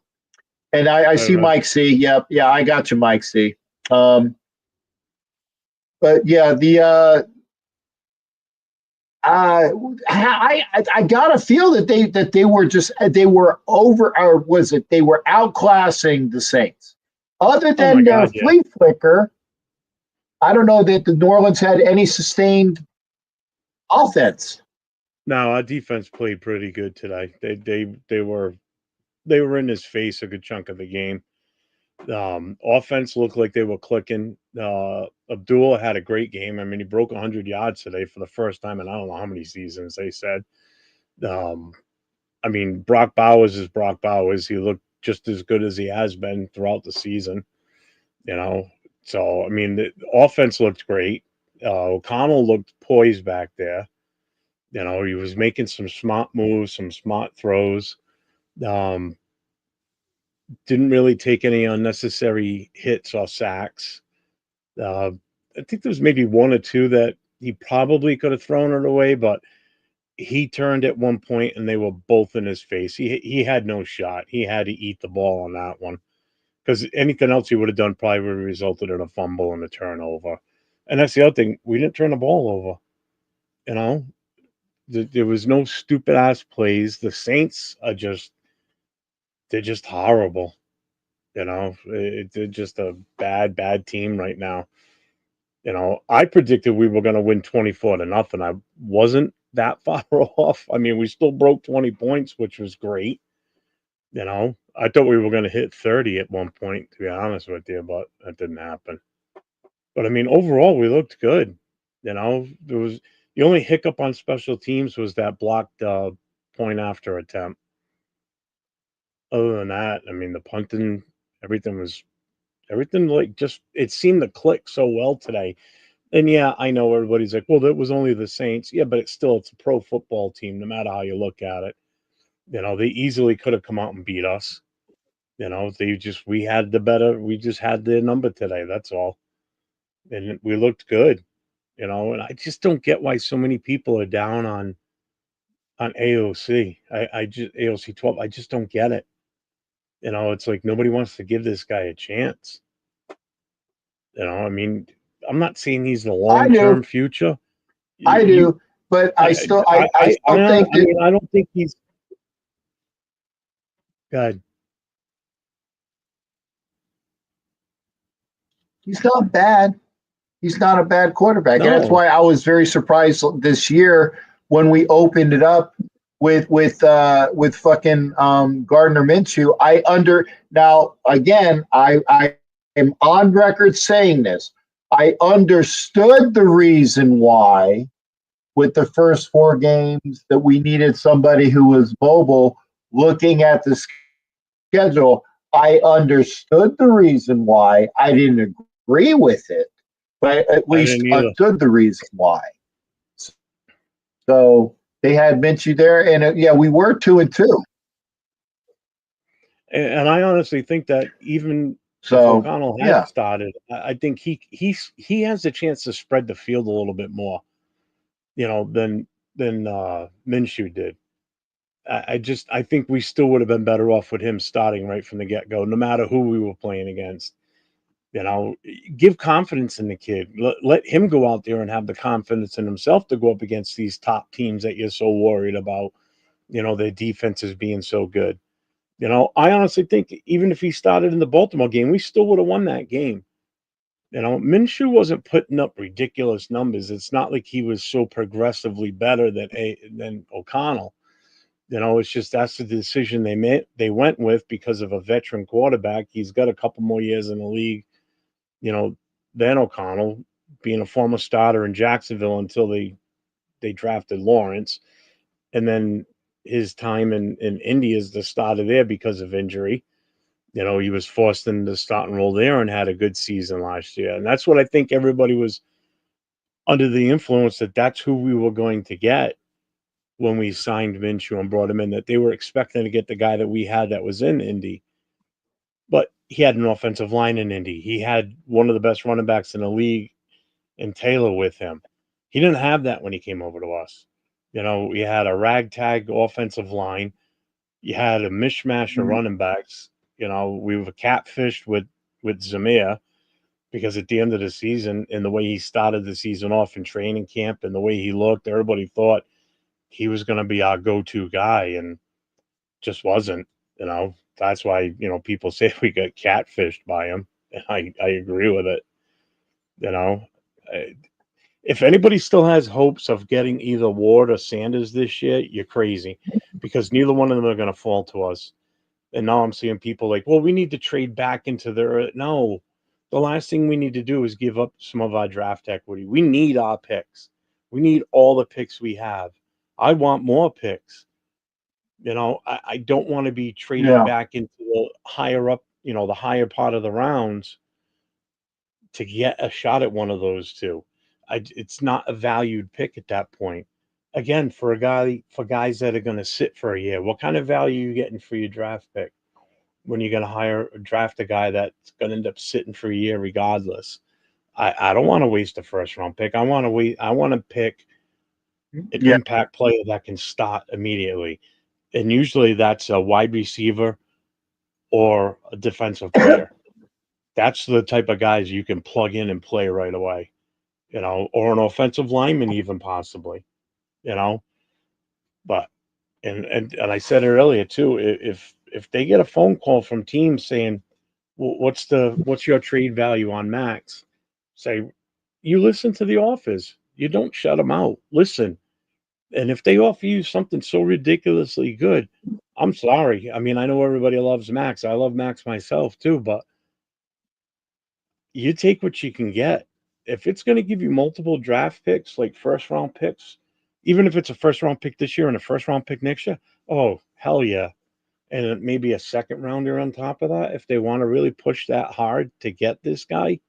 And I see right. Mike C. Yep. Yeah, I got you, Mike C. But yeah, I gotta feel that they were over, or was it they were outclassing the Saints. Other Oh my than their God, yeah. flea flicker, I don't know that the New Orleans had any sustained offense. No, our defense played pretty good today. They were in his face a good chunk of the game. Offense looked like they were clicking. Abdullah had a great game. I mean, he broke 100 yards today for the first time in I don't know how many seasons. They said. I mean, Brock Bowers is Brock Bowers. He looked just as good as he has been throughout the season. So I mean, the offense looked great. O'Connell looked poised back there. He was making some smart moves, some smart throws. Didn't really take any unnecessary hits or sacks. I think there was maybe one or two that he probably could have thrown it away, but he turned at one point and they were both in his face. He had no shot. He had to eat the ball on that one because anything else he would have done probably would have resulted in a fumble and a turnover. And that's the other thing. We didn't turn the ball over. You know, there was no stupid ass plays. The Saints are they're just horrible. You know, they're just a bad team right now. You know, I predicted we were going to win 24-0. I wasn't that far off. I mean, we still broke 20 points, which was great. You know, I thought we were going to hit 30 at one point, to be honest with you, but that didn't happen. But I mean, overall, we looked good. You know, there was the only hiccup on special teams was that blocked point after attempt. Other than that, I mean, the punting, everything like just it seemed to click so well today. And yeah, I know everybody's like, well, that was only the Saints. Yeah, but it's a pro football team, no matter how you look at it. You know, they easily could have come out and beat us. You know, we just had the number today. That's all. And we looked good, you know, and I just don't get why so many people are down on AOC. I just AOC 12. I just don't get it. You know, it's like nobody wants to give this guy a chance. You know, I mean, I'm not saying he's the I long term do, future. I You, do, but I still, I still think I that mean, I don't think he's good. he's not bad. He's not a bad quarterback, and that's No, why I was very surprised this year when we opened it up with fucking Gardner Minshew. Now again, I am on record saying this. I understood the reason why with the first four games that we needed somebody who was mobile. Looking at the schedule, I understood the reason why. I didn't agree with it, but I at I least didn't either. understood the reason why. So they had Minshew there, and yeah, we were 2-2. And I honestly think that even if So O'Connell had yeah, started, I think he has a chance to spread the field a little bit more, you know, than Minshew did. I think we still would have been better off with him starting right from the get go, no matter who we were playing against. You know, give confidence in the kid. Let him go out there and have the confidence in himself to go up against these top teams that you're so worried about. You know, their defenses being so good. You know, I honestly think even if he started in the Baltimore game, we still would have won that game. You know, Minshew wasn't putting up ridiculous numbers. It's not like he was so progressively better than O'Connell. You know, it's just that's the decision they went with because of a veteran quarterback. He's got a couple more years in the league, you know, than O'Connell, being a former starter in Jacksonville until they drafted Lawrence. And then his time in Indy is the starter there because of injury. You know, he was forced into the starting role there and had a good season last year. And that's what I think everybody was under the influence that that's who we were going to get when we signed Minshew and brought him in, that they were expecting to get the guy that we had that was in Indy. But he had an offensive line in Indy. He had one of the best running backs in the league in Taylor with him. He didn't have that when he came over to us. You know, we had a ragtag offensive line. You had a mishmash of running backs. You know, we were catfished with Zamir because at the end of the season and the way he started the season off in training camp and the way he looked, everybody thought he was going to be our go-to guy and just wasn't. You know, that's why, you know, people say we got catfished by him. And I agree with it. You know, if anybody still has hopes of getting either Ward or Sanders this year, you're crazy because neither one of them are going to fall to us. And now I'm seeing people like, well, we need to trade back into their. No, the last thing we need to do is give up some of our draft equity. We need our picks. We need all the picks we have. I want more picks. You know, I don't want to be trading yeah, back into the higher up, you know, the higher part of the rounds to get a shot at one of those two. It's not a valued pick at that point. Again, for guys that are going to sit for a year, what kind of value are you getting for your draft pick when you're going to draft a guy that's going to end up sitting for a year regardless? I don't want to waste a first round pick. I want to pick an Yeah. impact player that can start immediately. And usually that's a wide receiver or a defensive player. That's the type of guys you can plug in and play right away, or an offensive lineman even possibly, you know. But and I said it earlier too. If they get a phone call from teams saying, well, what's your trade value on Max? Say, you listen to the offers. You don't shut them out. Listen, and if they offer you something so ridiculously good, I'm sorry. I mean, I know everybody loves Max. I love Max myself too, but you take what you can get. If it's going to give you multiple draft picks, like first round picks, even if it's a first round pick this year and a first round pick next year, oh, hell yeah. And maybe a second rounder on top of that, if they want to really push that hard to get this guy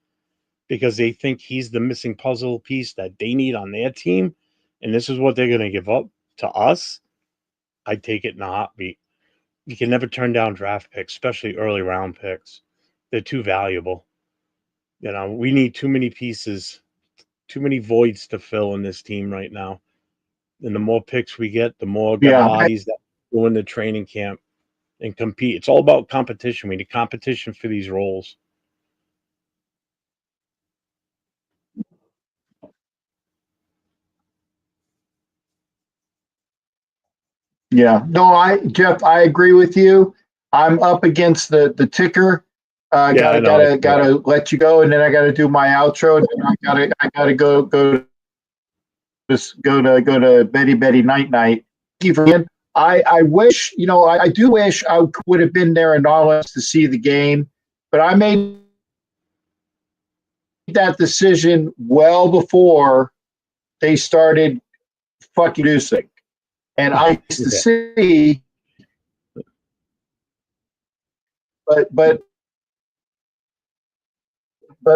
because they think he's the missing puzzle piece that they need on their team, and this is what they're going to give up to us, I'd take it in a heartbeat. You can never turn down draft picks, especially early round picks. They're too valuable. We need too many pieces, too many voids to fill in this team right now. And the more picks we get, the more bodies that go into training camp and compete. It's all about competition. We need competition for these roles. Yeah. No, Jeff, I agree with you. I'm up against the ticker. Yeah, I know. Gotta let you go, and then I gotta do my outro, and then I gotta go to Betty night. Thank you for again. I wish, I do wish I would have been there in Nawlins to see the game, but I made that decision well before they started fucking producing. And I used to see, but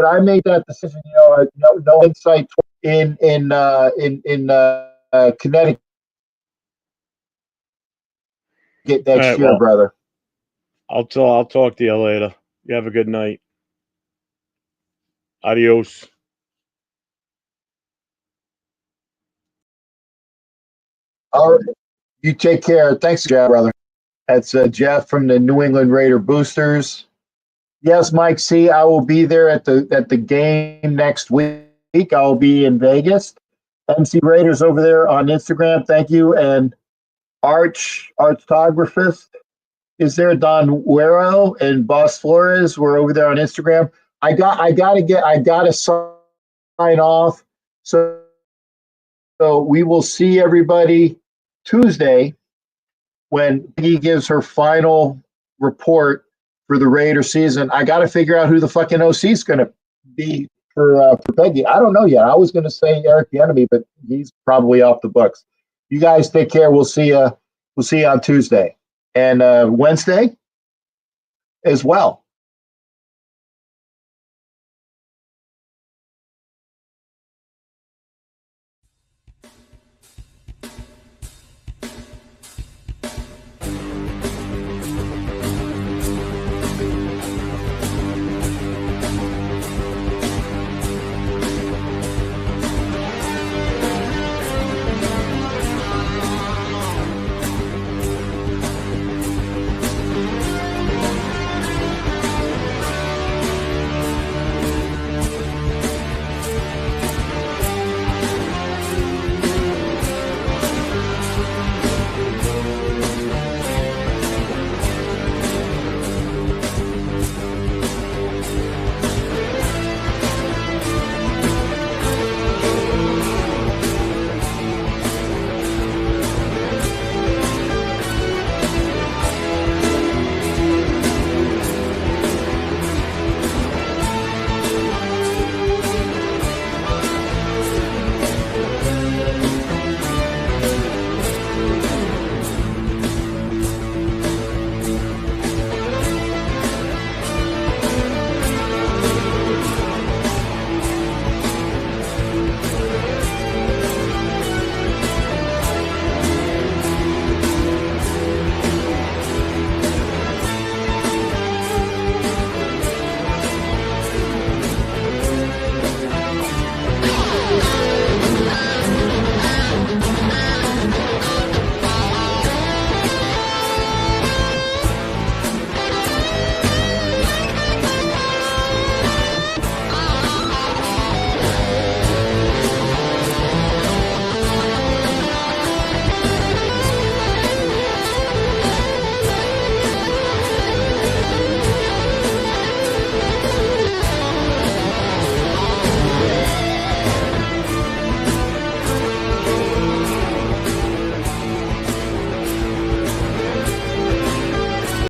I made that decision. No insight in Connecticut next right, year, well, brother. I'll talk to you later. You have a good night. Adios. All right, you take care. Thanks, Jeff, brother. That's Jeff from the New England Raider Boosters. Yes, Mike C. I will be there at the game next week. I'll be in Vegas. MC Raiders over there on Instagram. Thank you. And Archtographist is there. Don Guero and Boss Flores. We're over there on Instagram. I gotta sign off. So we will see everybody Tuesday when he gives her final report for the Raider season. I got to figure out who the fucking OC is going to be for Peggy. I don't know yet. I was going to say Eric Bieniemy, but he's probably off the books. You guys take care. We'll see you. We'll see you on Tuesday and Wednesday as well.